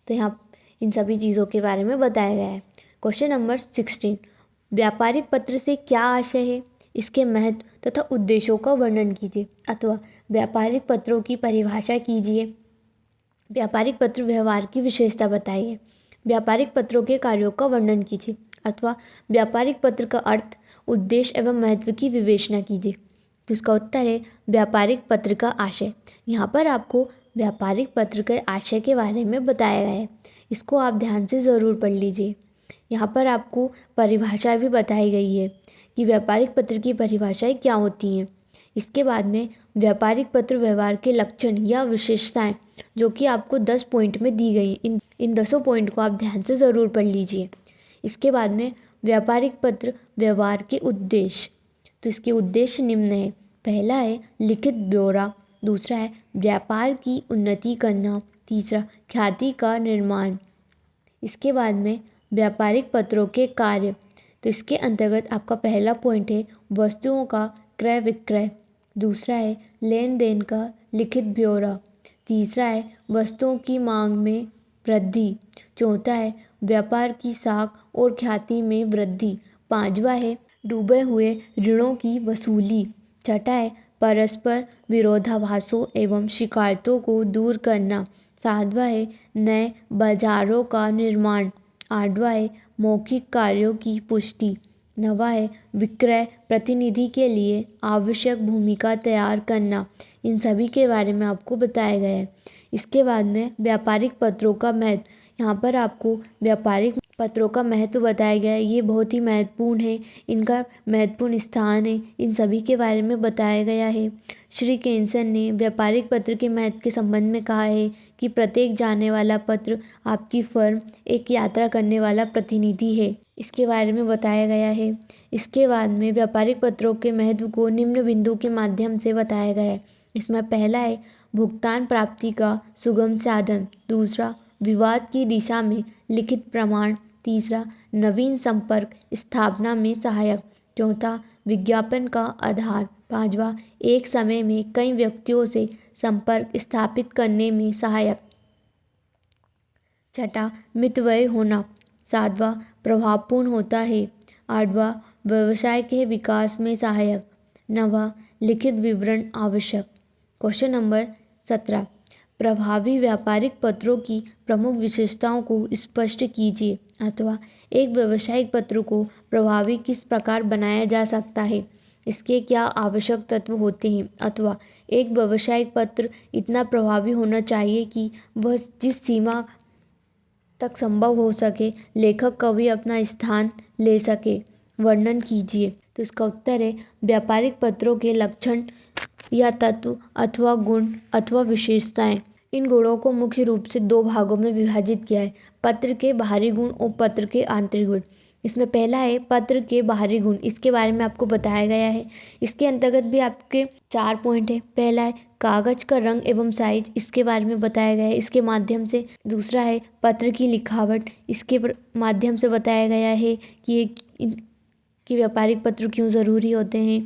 तो यहाँ इन सभी चीज़ों के बारे में बताया गया है। क्वेश्चन नंबर 16, व्यापारिक पत्र से क्या आशय है, इसके महत्व तथा उद्देश्यों का वर्णन कीजिए अथवा व्यापारिक पत्रों की परिभाषा कीजिए। व्यापारिक पत्र व्यवहार की विशेषता बताइए। व्यापारिक पत्रों के कार्यों का वर्णन कीजिए अथवा व्यापारिक पत्र का अर्थ, उद्देश्य एवं महत्व की विवेचना कीजिए। तो इसका उत्तर है व्यापारिक पत्र का आशय। यहाँ पर आपको व्यापारिक पत्र के आशय के बारे में बताया गया है, इसको आप ध्यान से ज़रूर पढ़ लीजिए। यहाँ पर आपको परिभाषा भी बताई गई है कि व्यापारिक पत्र की परिभाषाएं क्या होती हैं। इसके बाद में व्यापारिक पत्र व्यवहार के लक्षण या विशेषताएं जो कि आपको 10 पॉइंट में दी गई, इन 10 पॉइंट को आप ध्यान से ज़रूर पढ़ लीजिए। इसके बाद में व्यापारिक पत्र व्यवहार के उद्देश्य। तो इसके उद्देश्य निम्न है। पहला है लिखित ब्यौरा। दूसरा है व्यापार की उन्नति करना। तीसरा ख्याति का निर्माण। इसके बाद में व्यापारिक पत्रों के कार्य। तो इसके अंतर्गत आपका पहला पॉइंट है वस्तुओं का क्रय विक्रय। दूसरा है लेन देन का लिखित ब्यौरा। तीसरा है वस्तुओं की मांग में वृद्धि। चौथा है व्यापार की साख और ख्याति में वृद्धि। पांचवा है डूबे हुए ऋणों की वसूली। छठा है परस्पर विरोधाभासों एवं शिकायतों को दूर करना। सातवां है नए बाजारों का निर्माण। आठवां है मौखिक कार्यों की पुष्टि। नवा है विक्रय प्रतिनिधि के लिए आवश्यक भूमिका तैयार करना। इन सभी के बारे में आपको बताया गया है। इसके बाद में व्यापारिक पत्रों का महत्व। यहाँ पर आपको व्यापारिक पत्रों का महत्व बताया गया है, ये बहुत ही महत्वपूर्ण है, इनका महत्वपूर्ण स्थान है, इन सभी के बारे में बताया गया है। श्री केन्सन ने व्यापारिक पत्र के महत्व के संबंध में कहा है कि प्रत्येक जाने वाला पत्र आपकी फर्म एक यात्रा करने वाला प्रतिनिधि है, इसके बारे में बताया गया है। इसके बाद में व्यापारिक पत्रों के महत्व को निम्न बिंदु के माध्यम से बताया गया है। इसमें पहला है भुगतान प्राप्ति का सुगम साधन। दूसरा विवाद की दिशा में लिखित प्रमाण। तीसरा नवीन संपर्क स्थापना में सहायक। चौथा विज्ञापन का आधार। पांचवा एक समय में कई व्यक्तियों से संपर्क स्थापित करने में सहायक। छठा मितव्यय होना। सातवां प्रभावपूर्ण होता है। आठवां व्यवसाय के विकास में सहायक। नवा लिखित विवरण आवश्यक। क्वेश्चन नंबर 17, प्रभावी व्यापारिक पत्रों की प्रमुख विशेषताओं को स्पष्ट कीजिए अथवा एक व्यावसायिक पत्र को प्रभावी किस प्रकार बनाया जा सकता है, इसके क्या आवश्यक तत्व होते हैं अथवा एक व्यावसायिक पत्र इतना प्रभावी होना चाहिए कि वह जिस सीमा तक संभव हो सके लेखक कभी अपना स्थान ले सके, वर्णन कीजिए। तो इसका उत्तर है व्यापारिक पत्रों के लक्षण या तत्व अथवा गुण अथवा विशेषताएं। इन गुणों को मुख्य रूप से 2 भागों में विभाजित किया है, पत्र के बाहरी गुण और पत्र के आंतरिक गुण। इसमें पहला है पत्र के बाहरी गुण, इसके बारे में आपको बताया गया है। इसके अंतर्गत भी आपके 4 पॉइंट है। पहला है कागज का रंग एवं साइज, इसके बारे में बताया गया है, इसके माध्यम से। दूसरा है पत्र की लिखावट, इसके माध्यम से बताया गया है कि व्यापारिक पत्र क्यों ज़रूरी होते हैं।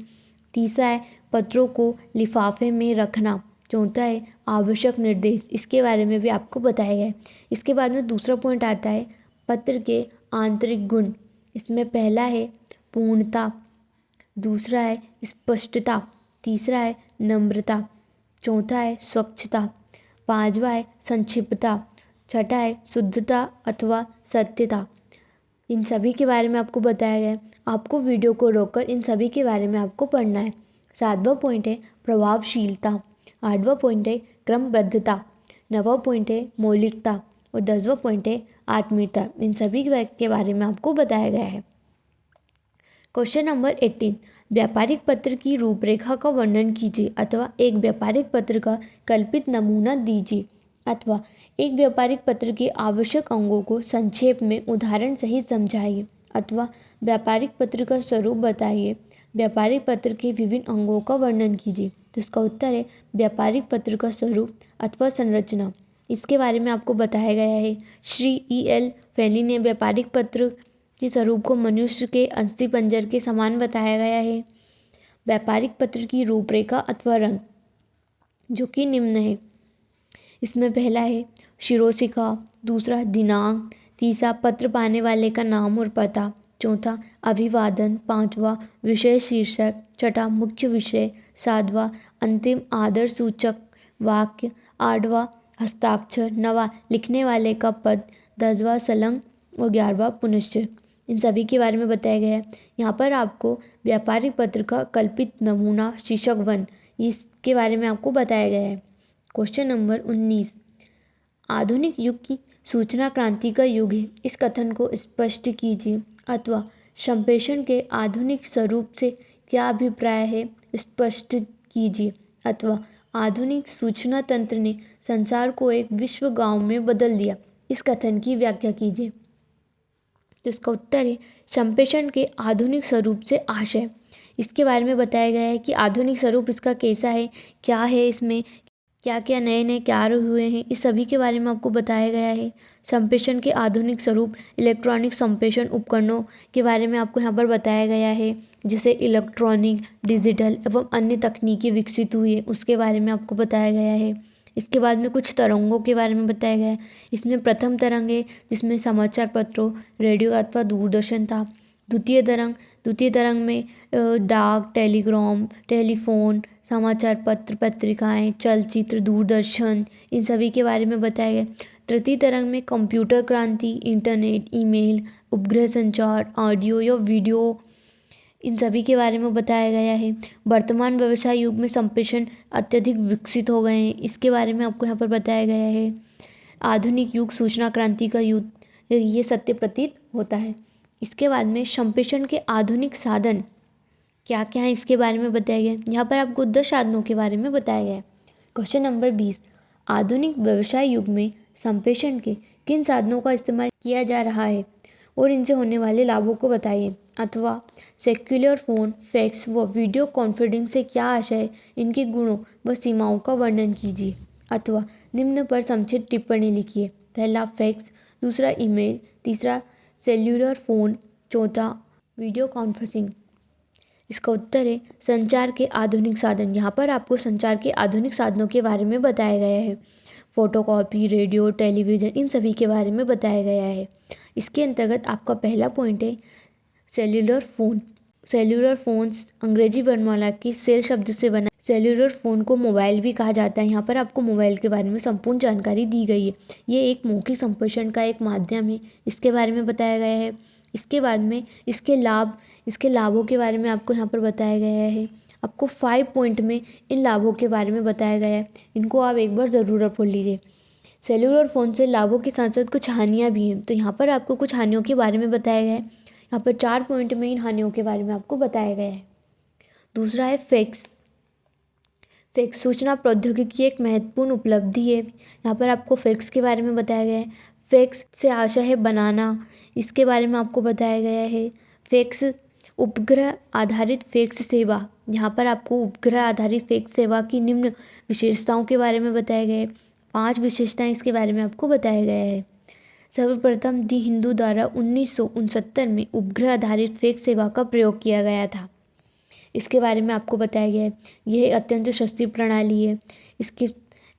तीसरा है पत्रों को लिफाफे में रखना। चौथा है आवश्यक निर्देश, इसके बारे में भी आपको बताया गया है। इसके बाद में दूसरा पॉइंट आता है पत्र के आंतरिक गुण। इसमें पहला है पूर्णता। दूसरा है स्पष्टता। तीसरा है नम्रता। चौथा है स्वच्छता। पांचवा है संक्षिप्तता। छठा है शुद्धता अथवा सत्यता। इन सभी के बारे में आपको बताया गया है। आपको वीडियो को रोककर इन सभी के बारे में आपको पढ़ना है। 7वां पॉइंट है प्रभावशीलता। 8वां पॉइंट है क्रमबद्धता। 9वां पॉइंट है मौलिकता और 10वां पॉइंट है आत्मीयता। इन सभी के बारे में आपको बताया गया है। क्वेश्चन नंबर 18, व्यापारिक पत्र की रूपरेखा का वर्णन कीजिए अथवा एक व्यापारिक पत्र का कल्पित नमूना दीजिए अथवा एक व्यापारिक पत्र के आवश्यक अंगों को संक्षेप में उदाहरण सहित समझाइए अथवा व्यापारिक पत्र का स्वरूप बताइए। व्यापारिक पत्र के विभिन्न अंगों का वर्णन कीजिए। तो इसका उत्तर है व्यापारिक पत्र का स्वरूप अथवा संरचना। इसके बारे में आपको बताया गया है। श्री E.L. फैली ने व्यापारिक पत्र के स्वरूप को मनुष्य के अस्थिपंजर के समान बताया गया है। व्यापारिक पत्र की रूपरेखा अथवा रंग जो कि निम्न है। इसमें पहला है शिरोशिखा, दूसरा दिनांक, तीसरा पत्र पाने वाले का नाम और पता, चौथा अभिवादन, पांचवा विषय शीर्षक, छठा मुख्य विषय, सातवां अंतिम आदर सूचक वाक्य, आठवां हस्ताक्षर, नवा लिखने वाले का पद, 10वां संलग्न और 11वां पुनश्च। इन सभी के बारे में बताया गया है। यहाँ पर आपको व्यापारिक पत्र का कल्पित नमूना शीर्षक 1 इसके बारे में आपको बताया गया है। क्वेश्चन नंबर 19, आधुनिक युग की सूचना क्रांति का युग है, इस कथन को स्पष्ट कीजिए अथवा संप्रेषण के आधुनिक स्वरूप से क्या अभिप्राय है स्पष्ट कीजिए अथवा आधुनिक सूचना तंत्र ने संसार को एक विश्व गांव में बदल दिया, इस कथन की व्याख्या कीजिए। तो इसका उत्तर है संप्रेषण के आधुनिक स्वरूप से आशय। इसके बारे में बताया गया है कि आधुनिक स्वरूप इसका कैसा है, क्या है, इसमें क्या क्या नए नए कार्य हुए हैं, इस सभी के बारे में आपको बताया गया है। संप्रेषण के आधुनिक स्वरूप इलेक्ट्रॉनिक संप्रेषण उपकरणों के बारे में आपको यहाँ पर बताया गया है, जैसे इलेक्ट्रॉनिक, डिजिटल एवं अन्य तकनीकी विकसित हुई है उसके बारे में आपको बताया गया है। इसके बाद में कुछ तरंगों के बारे में बताया गया है। इसमें प्रथम तरंग है जिसमें समाचार पत्रों, रेडियो अथवा दूरदर्शन था। द्वितीय तरंग में डाक, टेलीग्राम, टेलीफोन, समाचार पत्र, पत्रिकाएं, चलचित्र, दूरदर्शन, इन सभी के बारे में बताया गया। तृतीय तरंग में कंप्यूटर क्रांति, इंटरनेट, ईमेल, उपग्रह संचार, ऑडियो या वीडियो, इन सभी के बारे में बताया गया है। वर्तमान व्यवसाय युग में संप्रेषण अत्यधिक विकसित हो गए हैं, इसके बारे में आपको यहाँ पर बताया गया है। आधुनिक युग सूचना क्रांति का युग ये सत्य प्रतीत होता है। इसके बाद में संप्रेषण के आधुनिक साधन क्या क्या है इसके बारे में बताया गया। यहाँ पर आपको 10 साधनों के बारे में बताया गया है। क्वेश्चन नंबर 20, आधुनिक व्यवसाय युग में संप्रेषण के किन साधनों का इस्तेमाल किया जा रहा है और इनसे होने वाले लाभों को बताइए अथवा सेक्युलर फ़ोन, फैक्स व वीडियो कॉन्फ्रेंसिंग से क्या आशय है, इनके गुणों व सीमाओं का वर्णन कीजिए अथवा निम्न पर संक्षिप्त टिप्पणी लिखिए। पहला फैक्स, दूसरा ईमेल, तीसरा सेल्यूलर फ़ोन, चौथा वीडियो कॉन्फ्रेंसिंग। इसका उत्तर है संचार के आधुनिक साधन। यहाँ पर आपको संचार के आधुनिक साधनों के बारे में बताया गया है। फोटोकॉपी, रेडियो, टेलीविज़न, इन सभी के बारे में बताया गया है। इसके अंतर्गत आपका पहला पॉइंट है सेल्यूलर फ़ोन। सेल्यूलर फ़ोन्स अंग्रेजी वर्णमाला की सेल शब्द से बना। सेल्यूलर फ़ोन को मोबाइल भी कहा जाता है। यहाँ पर आपको मोबाइल के बारे में संपूर्ण जानकारी दी गई है। ये एक मौखिक संप्रेषण का एक माध्यम है, इसके बारे में बताया गया है। इसके बाद में इसके लाभों के बारे में आपको यहाँ पर बताया गया है। आपको 5 पॉइंट में इन लाभों के बारे में बताया गया है, इनको आप एक बार ज़रूर पढ़ लीजिए। सेल्यूलर फ़ोन से लाभों के साथ साथ कुछ हानियाँ भी हैं, तो यहाँ पर आपको कुछ हानियों के बारे में बताया गया है। यहाँ पर 4 पॉइंट में इन हानियों के बारे में आपको बताया गया है। दूसरा है फैक्स। फैक्स सूचना प्रौद्योगिकी की एक महत्वपूर्ण उपलब्धि है। यहाँ पर आपको फैक्स के बारे में बताया गया है। फैक्स से आशय है बनाना, इसके बारे में आपको बताया गया है। फैक्स उपग्रह आधारित फैक्स सेवा। यहाँ पर आपको उपग्रह आधारित फैक्स सेवा की निम्न विशेषताओं के बारे में बताया गया है। 5 विशेषताएं इसके बारे में आपको बताया गया है। सर्वप्रथम दी हिंदू द्वारा 1969 में उपग्रह आधारित फैक्स सेवा का प्रयोग किया गया था, इसके बारे में आपको बताया गया है। यह अत्यंत सस्ती प्रणाली है।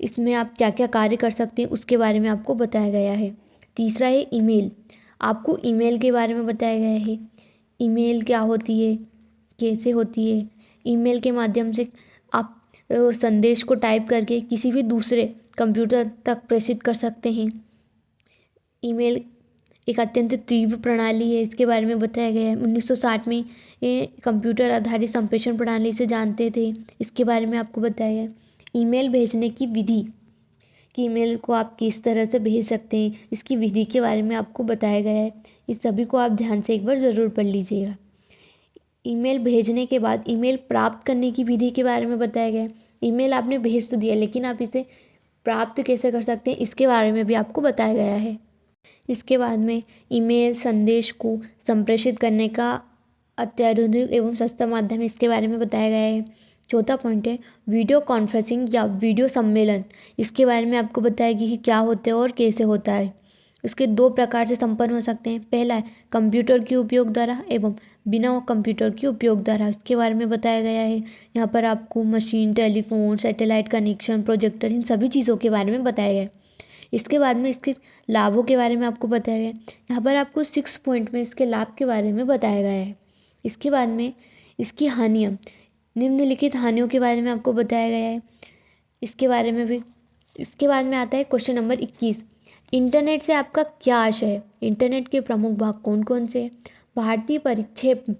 इसमें आप क्या क्या कार्य कर सकते हैं उसके बारे में आपको बताया गया है। तीसरा है ईमेल। आपको ईमेल के बारे में बताया गया है। ईमेल क्या होती है, कैसे होती है। ईमेल के माध्यम से आप संदेश को टाइप करके किसी भी दूसरे कंप्यूटर तक प्रेषित कर सकते हैं। ईमेल एक अत्यंत तीव्र प्रणाली है, इसके बारे में बताया गया है। 1960 में ये कंप्यूटर आधारित संप्रेषण प्रणाली से जानते थे, इसके बारे में आपको बताया गया। ईमेल भेजने की विधि कि ईमेल को आप किस तरह से भेज सकते हैं, इसकी विधि के बारे में आपको बताया गया है। इस सभी को आप ध्यान से एक बार ज़रूर पढ़ लीजिएगा। ईमेल भेजने के बाद ईमेल प्राप्त करने की विधि के बारे में बताया गया है। ईमेल आपने भेज तो दिया, लेकिन आप इसे प्राप्त कैसे कर सकते हैं इसके बारे में भी आपको बताया गया है। इसके बाद में ईमेल संदेश को संप्रेषित करने का अत्याधुनिक एवं सस्ता माध्यम है, इसके बारे में बताया गया है। चौथा पॉइंट है वीडियो कॉन्फ्रेंसिंग या वीडियो सम्मेलन। इसके बारे में आपको बताया गया कि क्या होता है और कैसे होता है। इसके दो प्रकार से संपन्न हो सकते हैं। पहला है कंप्यूटर के उपयोग द्वारा एवं बिना कंप्यूटर के उपयोग द्वारा, इसके बारे में बताया गया है। यहाँ पर आपको machine, telephone, satellite connection, projector, इन सभी चीज़ों के बारे में बताया गया है। इसके बाद में इसके लाभों के बारे में आपको बताया गया है। यहाँ पर आपको 6 पॉइंट में इसके लाभ के बारे में बताया गया है। इसके बाद में इसकी हानियाँ, निम्नलिखित हानियों के बारे में आपको बताया गया है। इसके बारे में भी इसके बाद में आता है क्वेश्चन नंबर 21। इंटरनेट से आपका क्या आशय है? इंटरनेट के प्रमुख भाग कौन कौन से हैं? भारतीय परिप्रेक्ष्य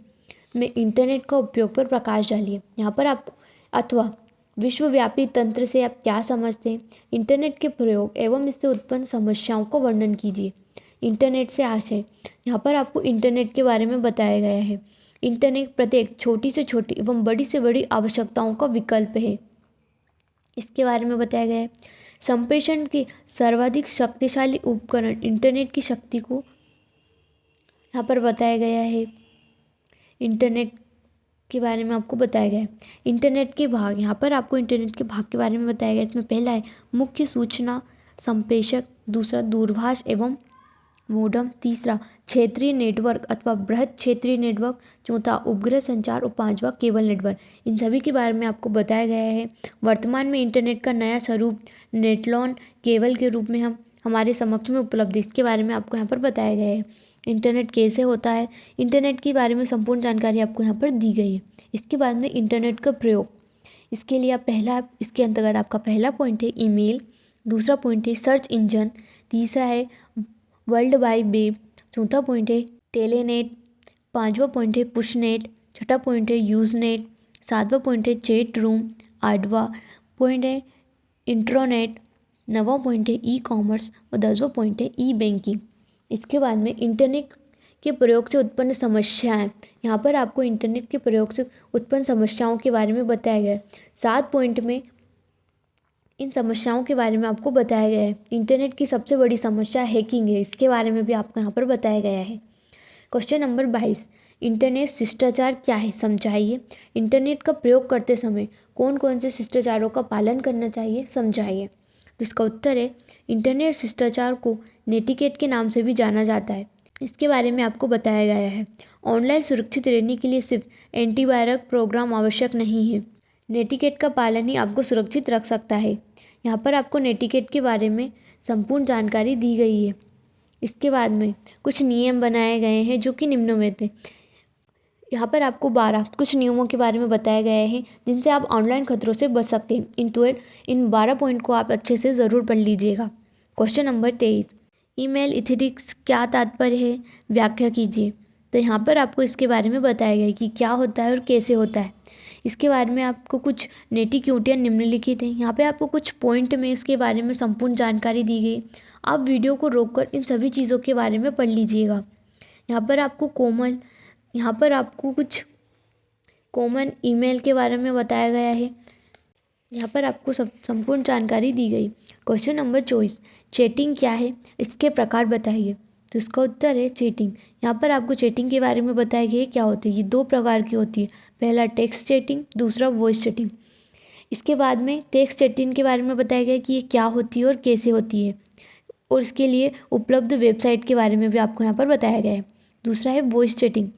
में इंटरनेट का उपयोग पर प्रकाश डालिए। यहाँ पर आप अथवा विश्वव्यापी तंत्र से आप क्या समझते हैं? इंटरनेट के प्रयोग एवं इससे उत्पन्न समस्याओं को वर्णन कीजिए। इंटरनेट से आशय, यहाँ पर आपको इंटरनेट के बारे में बताया गया है। इंटरनेट प्रत्येक छोटी से छोटी एवं बड़ी से बड़ी आवश्यकताओं का विकल्प है, इसके बारे में बताया गया है। संप्रेषण के सर्वाधिक शक्तिशाली उपकरण इंटरनेट की शक्ति को यहाँ पर बताया गया है। इंटरनेट के बारे में आपको बताया गया है। इंटरनेट के भाग, यहाँ पर आपको इंटरनेट के भाग के बारे में बताया गया है। इसमें पहला है मुख्य सूचना संप्रेषक, दूसरा दूरभाष एवं मोडम, तीसरा क्षेत्रीय नेटवर्क अथवा बृहद क्षेत्रीय नेटवर्क, चौथा उपग्रह संचार और पांचवा केबल नेटवर्क। इन सभी के बारे में आपको बताया गया है। वर्तमान में इंटरनेट का नया स्वरूप नेटलॉन केबल के रूप में हमारे समक्ष में उपलब्ध है, इसके बारे में आपको यहाँ पर बताया गया है। इंटरनेट कैसे होता है, इंटरनेट के बारे में संपूर्ण जानकारी आपको यहाँ पर दी गई है। इसके बाद में इंटरनेट का प्रयोग, इसके लिए आप इसके अंतर्गत आपका पहला पॉइंट है ईमेल, दूसरा पॉइंट है सर्च इंजन, तीसरा है वर्ल्ड वाइड वेब, चौथा पॉइंट है टेलीनेट, पांचवा पॉइंट है पुशनेट, छठा पॉइंट है यूजनेट, सातवां पॉइंट है चैट रूम, आठवां पॉइंट है इंट्रानेट, नौवां पॉइंट है ई कॉमर्स और 10वां पॉइंट है ई बैंकिंग। इसके बाद में इंटरनेट के प्रयोग से उत्पन्न समस्याएं, यहाँ पर आपको इंटरनेट के प्रयोग से उत्पन्न समस्याओं के बारे में बताया गया है। 7 पॉइंट में इन समस्याओं के बारे में आपको बताया गया है। इंटरनेट की सबसे बड़ी समस्या हैकिंग है, इसके बारे में भी आपको यहाँ पर बताया गया है। क्वेश्चन नंबर 22, इंटरनेट शिष्टाचार क्या है समझाइए। इंटरनेट का प्रयोग करते समय कौन कौन से शिष्टाचारों का पालन करना चाहिए समझाइए। तो इसका उत्तर है इंटरनेट शिष्टाचार को नेटिकेट के नाम से भी जाना जाता है, इसके बारे में आपको बताया गया है। ऑनलाइन सुरक्षित रहने के लिए सिर्फ एंटीवायरस प्रोग्राम आवश्यक नहीं है, नेटिकेट का पालन ही आपको सुरक्षित रख सकता है। यहाँ पर आपको नेटिकेट के बारे में संपूर्ण जानकारी दी गई है। इसके बाद में कुछ नियम बनाए गए हैं जो कि निम्नलिखित हैं। यहाँ पर आपको 12 कुछ नियमों के बारे में बताया गया है जिनसे आप ऑनलाइन खतरों से बच सकते हैं। इन 12 पॉइंट को आप अच्छे से ज़रूर पढ़ लीजिएगा। क्वेश्चन नंबर 23, ईमेल एथिक्स क्या तात्पर्य है, व्याख्या कीजिए। तो यहाँ पर आपको इसके बारे में बताया गया है कि क्या होता है और कैसे होता है। इसके बारे में आपको कुछ नेटिक्यूटियाँ निम्नलिखित हैं। यहाँ पे आपको कुछ पॉइंट में इसके बारे में संपूर्ण जानकारी दी गई। आप वीडियो को रोककर इन सभी चीज़ों के बारे में पढ़ लीजिएगा। यहाँ पर आपको कुछ कॉमन ईमेल के बारे में बताया गया है। यहाँ पर आपको संपूर्ण जानकारी दी गई। क्वेश्चन नंबर 24, चैटिंग क्या है, इसके प्रकार बताइए। तो इसका उत्तर है चैटिंग। यहाँ पर आपको चैटिंग के बारे में बताया गया है क्या होती है। ये 2 प्रकार की होती है, पहला टेक्स्ट चैटिंग, दूसरा वॉइस चैटिंग। इसके बाद में टेक्स्ट चैटिंग के बारे में बताया गया कि ये क्या होती है और कैसे होती है, और इसके लिए उपलब्ध वेबसाइट के बारे में भी आपको यहाँ पर बताया गया है। दूसरा है वॉइस चैटिंग।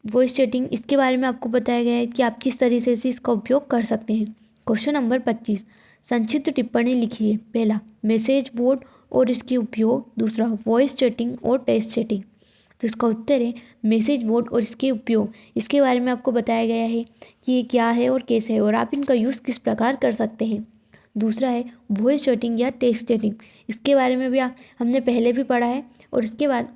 वॉइस चैटिंग, इसके बारे में आपको बताया गया है कि आप किस तरीके से इसका उपयोग कर सकते हैं। क्वेश्चन नंबर 25, संक्षिप्त टिप्पणी लिखिए। पहला मैसेज बोर्ड और इसके उपयोग, दूसरा वॉइस चैटिंग और टेक्स्ट चैटिंग। तो इसका उत्तर है मैसेज बोर्ड और इसके उपयोग। इसके बारे में आपको बताया गया है कि ये क्या है और कैसे है और आप इनका यूज़ किस प्रकार कर सकते हैं। दूसरा है वॉइस चैटिंग या टेक्स्ट चैटिंग। इसके बारे में भी हमने पहले भी पढ़ा है और इसके बाद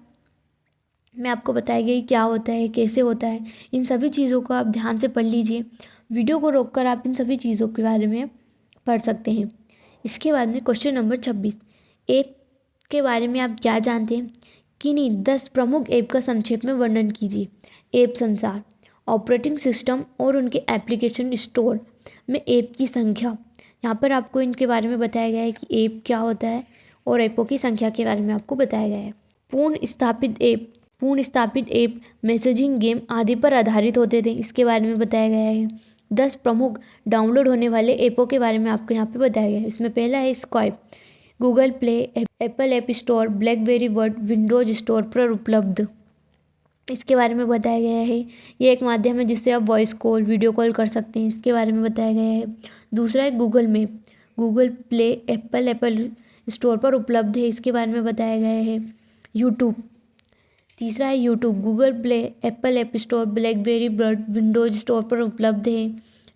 मैं आपको बताया गया क्या होता है, कैसे होता है। इन सभी चीज़ों को आप ध्यान से पढ़ लीजिए। वीडियो को रोककर आप इन सभी चीज़ों के बारे में पढ़ सकते हैं। इसके बाद में क्वेश्चन नंबर 26, ऐप के बारे में आप क्या जानते हैं। किन्हीं 10 प्रमुख ऐप का संक्षेप में वर्णन कीजिए। ऐप संसार, ऑपरेटिंग सिस्टम और उनके एप्लीकेशन स्टोर में ऐप की संख्या। यहाँ पर आपको इनके बारे में बताया गया है कि ऐप क्या होता है और ऐपों की संख्या के बारे में आपको बताया गया है। पूर्ण स्थापित ऐप मैसेजिंग, गेम आदि पर आधारित होते थे, इसके बारे में बताया गया है। 10 प्रमुख डाउनलोड होने वाले ऐपों के बारे में आपको यहाँ पे बताया गया है। इसमें पहला है Skype, Google play, Apple app store, blackberry word, Windows store पर उपलब्ध, इसके बारे में बताया गया है। ये एक माध्यम है जिससे आप वॉइस कॉल, वीडियो कॉल कर सकते हैं, इसके बारे में बताया गया है। दूसरा है Google map, Google play, Apple store पर उपलब्ध है, इसके बारे में बताया गया है। यूट्यूब, तीसरा है YouTube, Google play, Apple app store, blackberry word, Windows store पर उपलब्ध है,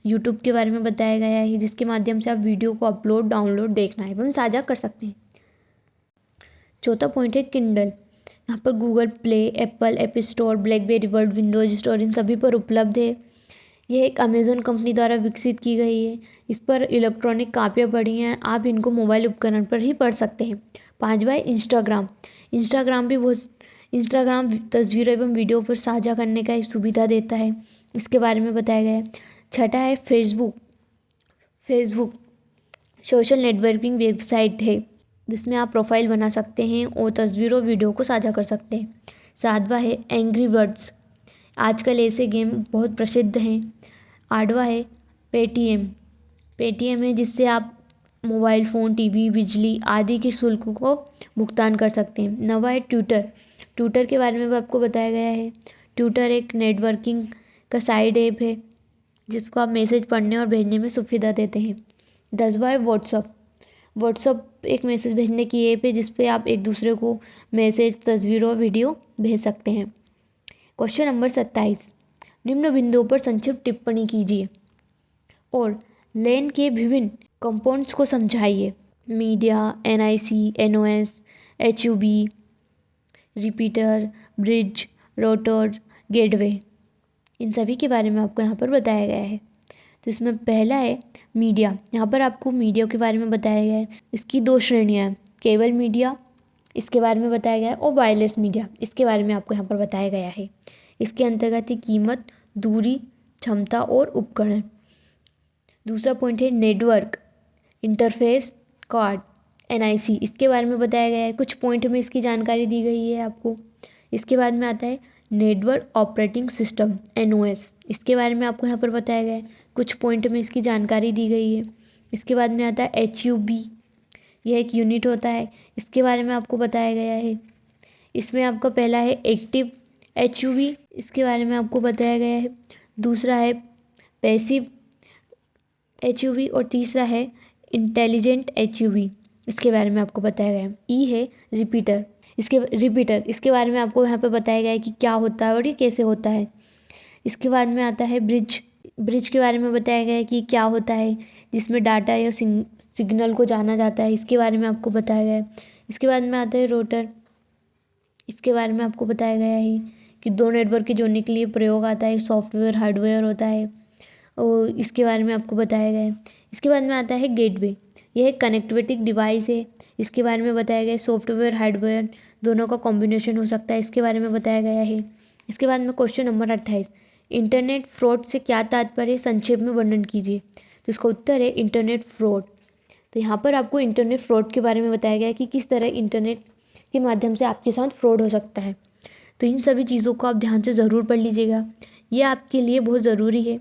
यूट्यूब के बारे में बताया गया है, जिसके माध्यम से आप वीडियो को अपलोड, डाउनलोड, देखना एवं साझा कर सकते हैं। चौथा पॉइंट है किंडल, यहाँ पर Google play, Apple app store, blackberry word, Windows store in सभी पर उपलब्ध है। यह एक अमेज़न कंपनी द्वारा विकसित की गई है। इस पर इलेक्ट्रॉनिक कापियाँ पढ़ी हैं, आप इनको मोबाइल उपकरण पर ही पढ़ सकते हैं। पांचवा है इंस्टाग्राम तस्वीरों एवं वीडियो पर साझा करने का एक सुविधा देता है, इसके बारे में बताया गया है। छठा है फेसबुक सोशल नेटवर्किंग वेबसाइट है जिसमें आप प्रोफाइल बना सकते हैं और तस्वीरों वीडियो को साझा कर सकते हैं। सातवां है एंग्री बर्ड्स, आजकल ऐसे गेम बहुत प्रसिद्ध हैं। आठवां है पेटीएम है जिससे आप मोबाइल फ़ोन, टीवी, बिजली आदि के शुल्क को भुगतान कर सकते हैं। नौवां है ट्विटर के बारे में भी आपको बताया गया है। ट्विटर एक नेटवर्किंग का साइड ऐप है जिसको आप मैसेज पढ़ने और भेजने में सुविधा देते हैं। 10वां है व्हाट्सअप एक मैसेज भेजने की ऐप है जिस पे आप एक दूसरे को मैसेज, तस्वीरों, वीडियो भेज सकते हैं। क्वेश्चन नंबर 27, निम्न बिंदुओं पर संक्षिप्त टिप्पणी कीजिए और लैन के विभिन्न कंपोनेंट्स को समझाइए। Media, NIC, NOS, HUB, repeater, bridge, router, gateway, इन सभी के बारे में आपको यहाँ पर बताया गया है। तो इसमें पहला है मीडिया, यहाँ पर आपको मीडिया के बारे में बताया गया है। इसकी 2 श्रेणियाँ हैं, केबल मीडिया, इसके बारे में बताया गया है, और वायरलेस मीडिया, इसके बारे में आपको यहाँ पर बताया गया है। इसके अंतर्गत है कीमत, दूरी, क्षमता और उपकरण। दूसरा पॉइंट है नेटवर्क इंटरफेस कार्ड, NIC, इसके बारे में बताया गया है। कुछ पॉइंट में इसकी जानकारी दी गई है आपको। इसके बाद में आता है नेटवर्क ऑपरेटिंग सिस्टम, NOS, इसके बारे में आपको यहाँ पर बताया गया है। कुछ पॉइंट में इसकी जानकारी दी गई है। इसके बाद में आता है HUB, यह एक यूनिट होता है, इसके बारे में आपको बताया गया है। इसमें आपका पहला है एक्टिव HUB, इसके बारे में आपको बताया गया है। दूसरा है पैसिव HUB और तीसरा है इंटेलिजेंट HUB, इसके बारे में आपको बताया गया है। E है रिपीटर, इसके बारे में आपको यहाँ पे बताया गया है कि क्या होता है और ये कैसे होता है। इसके बाद में आता है ब्रिज के बारे में बताया गया है कि क्या होता है, जिसमें डाटा या सिग्नल को जाना जाता है, इसके बारे में आपको बताया गया है। इसके बाद में आता है रोटर, इसके बारे में आपको बताया गया है कि 2 नेटवर्क के जोड़ने के लिए प्रयोग आता है, सॉफ्टवेयर, हार्डवेयर होता है, और इसके बारे में आपको बताया गया है। इसके बाद में आता है गेटवे, यह एक कनेक्टिविटी डिवाइस है, इसके बारे में बताया गया है। सॉफ्टवेयर, हार्डवेयर दोनों का कॉम्बिनेशन हो सकता है, इसके बारे में बताया गया है। इसके बाद में क्वेश्चन नंबर 28, इंटरनेट फ्रॉड से क्या तात्पर्य, संक्षेप में वर्णन कीजिए। तो इसका उत्तर है इंटरनेट फ्रॉड। तो यहाँ पर आपको इंटरनेट फ्रॉड के बारे में बताया गया है कि किस तरह इंटरनेट के माध्यम से आपके साथ फ्रॉड हो सकता है। तो इन सभी चीज़ों को आप ध्यान से ज़रूर पढ़ लीजिएगा, ये आपके लिए बहुत ज़रूरी है।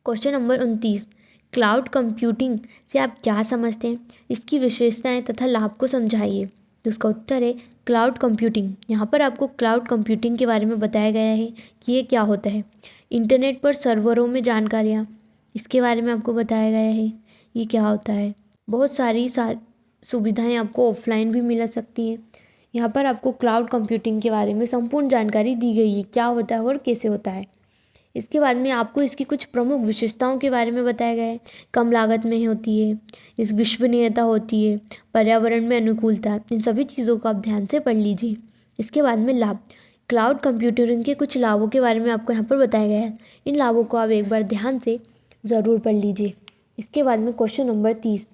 क्वेश्चन नंबर 29, क्लाउड कंप्यूटिंग से आप क्या समझते हैं, इसकी विशेषताएं तथा लाभ को समझाइए। तो उसका उत्तर है क्लाउड कंप्यूटिंग। यहाँ पर आपको क्लाउड कंप्यूटिंग के बारे में बताया गया है कि ये क्या होता है। इंटरनेट पर सर्वरों में जानकारियाँ, इसके बारे में आपको बताया गया है ये क्या होता है। बहुत सारी सुविधाएं आपको ऑफलाइन भी मिल सकती हैं। यहाँ पर आपको क्लाउड कंप्यूटिंग के बारे में संपूर्ण जानकारी दी गई है, क्या होता है और कैसे होता है। इसके बाद में आपको इसकी कुछ प्रमुख विशेषताओं के बारे में बताया गया है। कम लागत में होती है, इस विश्वसनीयता होती है, पर्यावरण में अनुकूलता, इन सभी चीज़ों को आप ध्यान से पढ़ लीजिए। इसके बाद में लाभ, क्लाउड कंप्यूटिंग के कुछ लाभों के बारे में आपको यहाँ पर बताया गया है। इन लाभों को आप एक बार ध्यान से ज़रूर पढ़ लीजिए। इसके बाद में क्वेश्चन नंबर 30,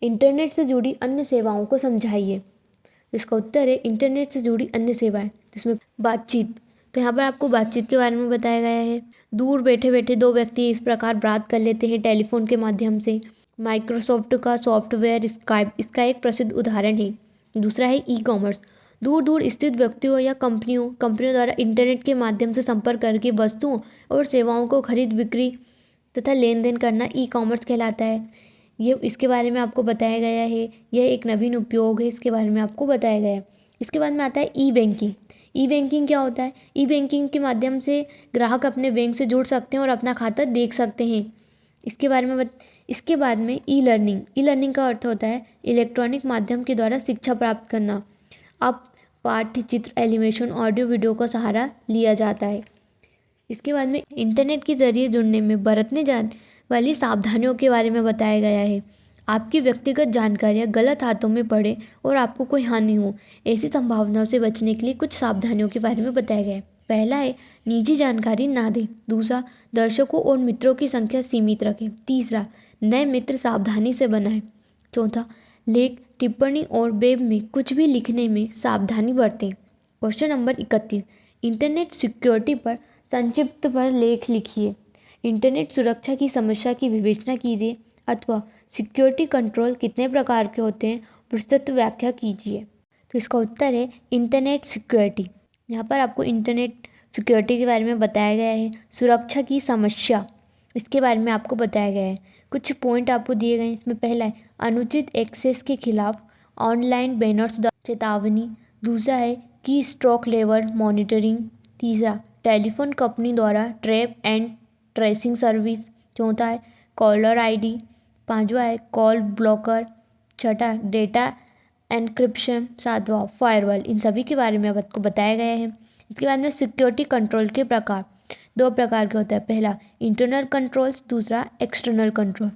इंटरनेट से जुड़ी अन्य सेवाओं को समझाइए। इसका उत्तर है इंटरनेट से जुड़ी अन्य सेवाएं, जिसमें बातचीत, तो यहाँ पर आपको बातचीत के बारे में बताया गया है। दूर बैठे बैठे दो व्यक्ति इस प्रकार बात कर लेते हैं टेलीफोन के माध्यम से। माइक्रोसॉफ्ट का सॉफ्टवेयर स्काइप इसका एक प्रसिद्ध उदाहरण है। दूसरा है ई कॉमर्स। दूर दूर स्थित व्यक्तियों या कंपनियों द्वारा इंटरनेट के माध्यम से संपर्क करके वस्तुओं और सेवाओं को खरीद बिक्री तथा लेन देन करना ई कॉमर्स कहलाता है। ये इसके बारे में आपको बताया गया है। यह एक नवीन उपयोग है, इसके बारे में आपको बताया गया है। इसके बाद में आता है ई बैंकिंग। ई बैंकिंग क्या होता है? ई बैंकिंग के माध्यम से ग्राहक अपने बैंक से जुड़ सकते हैं और अपना खाता देख सकते हैं। इसके बाद में ई लर्निंग। ई लर्निंग का अर्थ होता है इलेक्ट्रॉनिक माध्यम के द्वारा शिक्षा प्राप्त करना। अब पाठ्य चित्र, एनिमेशन, ऑडियो, वीडियो का सहारा लिया जाता है। इसके बाद में इंटरनेट के जरिए जुड़ने में बरतने जाने वाली सावधानियों के बारे में बताया गया है। आपकी व्यक्तिगत जानकारियाँ गलत हाथों में पड़े और आपको कोई हानि हो, ऐसी संभावनाओं से बचने के लिए कुछ सावधानियों के बारे में बताया गया है। पहला है निजी जानकारी ना दें। दूसरा, दर्शकों और मित्रों की संख्या सीमित रखें। तीसरा, नए मित्र सावधानी से बनाएं। चौथा, लेख, टिप्पणी और वेब में कुछ भी लिखने में सावधानी बरतें। क्वेश्चन नंबर 31, इंटरनेट सिक्योरिटी पर संक्षिप्त पर लेख लिखिए। इंटरनेट सुरक्षा की समस्या की विवेचना कीजिए अथवा सिक्योरिटी कंट्रोल कितने प्रकार के होते हैं, विस्तृत व्याख्या कीजिए। तो इसका उत्तर है इंटरनेट सिक्योरिटी। यहाँ पर आपको इंटरनेट सिक्योरिटी के बारे में बताया गया है। सुरक्षा की समस्या, इसके बारे में आपको बताया गया है। कुछ पॉइंट आपको दिए गए हैं। इसमें पहला है अनुचित एक्सेस के खिलाफ ऑनलाइन बैनर्स चेतावनी। दूसरा है की स्ट्रोक लेवल मॉनिटरिंग। तीसरा, टेलीफोन कंपनी द्वारा ट्रैप एंड ट्रेसिंग सर्विस। चौथा है कॉलर आईडी। पांचवा है कॉल ब्लॉकर। छठा, डेटा एन्क्रिप्शन। सातवां, फायरवॉल। इन सभी के बारे में आपको बताया गया है। इसके बाद में सिक्योरिटी कंट्रोल के प्रकार, दो प्रकार के होता है। पहला इंटरनल कंट्रोल्स, दूसरा एक्सटर्नल कंट्रोल।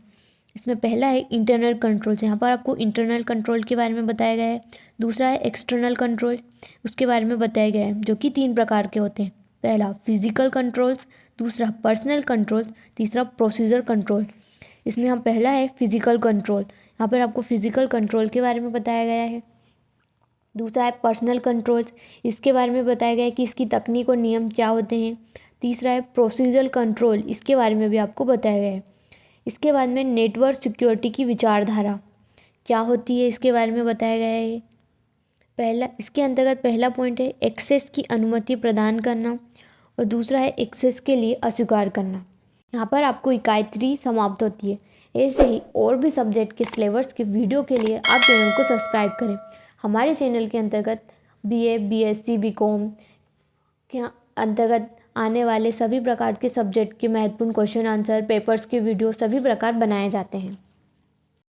इसमें पहला है इंटरनल कंट्रोल्स। यहाँ पर आपको इंटरनल कंट्रोल के बारे में बताया गया है। दूसरा है एक्सटर्नल कंट्रोल, उसके बारे में बताया गया है, जो कि 3 प्रकार के होते हैं। पहला फिजिकल कंट्रोल्स, दूसरा पर्सनल कंट्रोल्स, तीसरा प्रोसीजर कंट्रोल। इसमें हम पहला है फिजिकल कंट्रोल। यहाँ पर आपको फिजिकल कंट्रोल के बारे में बताया गया है। दूसरा है पर्सनल कंट्रोल्स, इसके बारे में बताया गया है कि इसकी तकनीक और नियम क्या होते हैं। तीसरा है प्रोसीजर कंट्रोल, इसके बारे में भी आपको बताया गया है। इसके बाद में नेटवर्क सिक्योरिटी की विचारधारा क्या होती है, इसके बारे में बताया गया है। पहला, इसके अंतर्गत पहला पॉइंट है एक्सेस की अनुमति प्रदान करना और दूसरा है एक्सेस के लिए अस्वीकार करना। यहाँ पर आपको इकाई 3 समाप्त होती है। ऐसे ही और भी सब्जेक्ट के सिलेबस के वीडियो के लिए आप चैनल को सब्सक्राइब करें। हमारे चैनल के अंतर्गत बीए, बीएससी, बीकॉम के अंतर्गत आने वाले सभी प्रकार के सब्जेक्ट के महत्वपूर्ण क्वेश्चन आंसर, पेपर्स के वीडियो सभी प्रकार बनाए जाते हैं।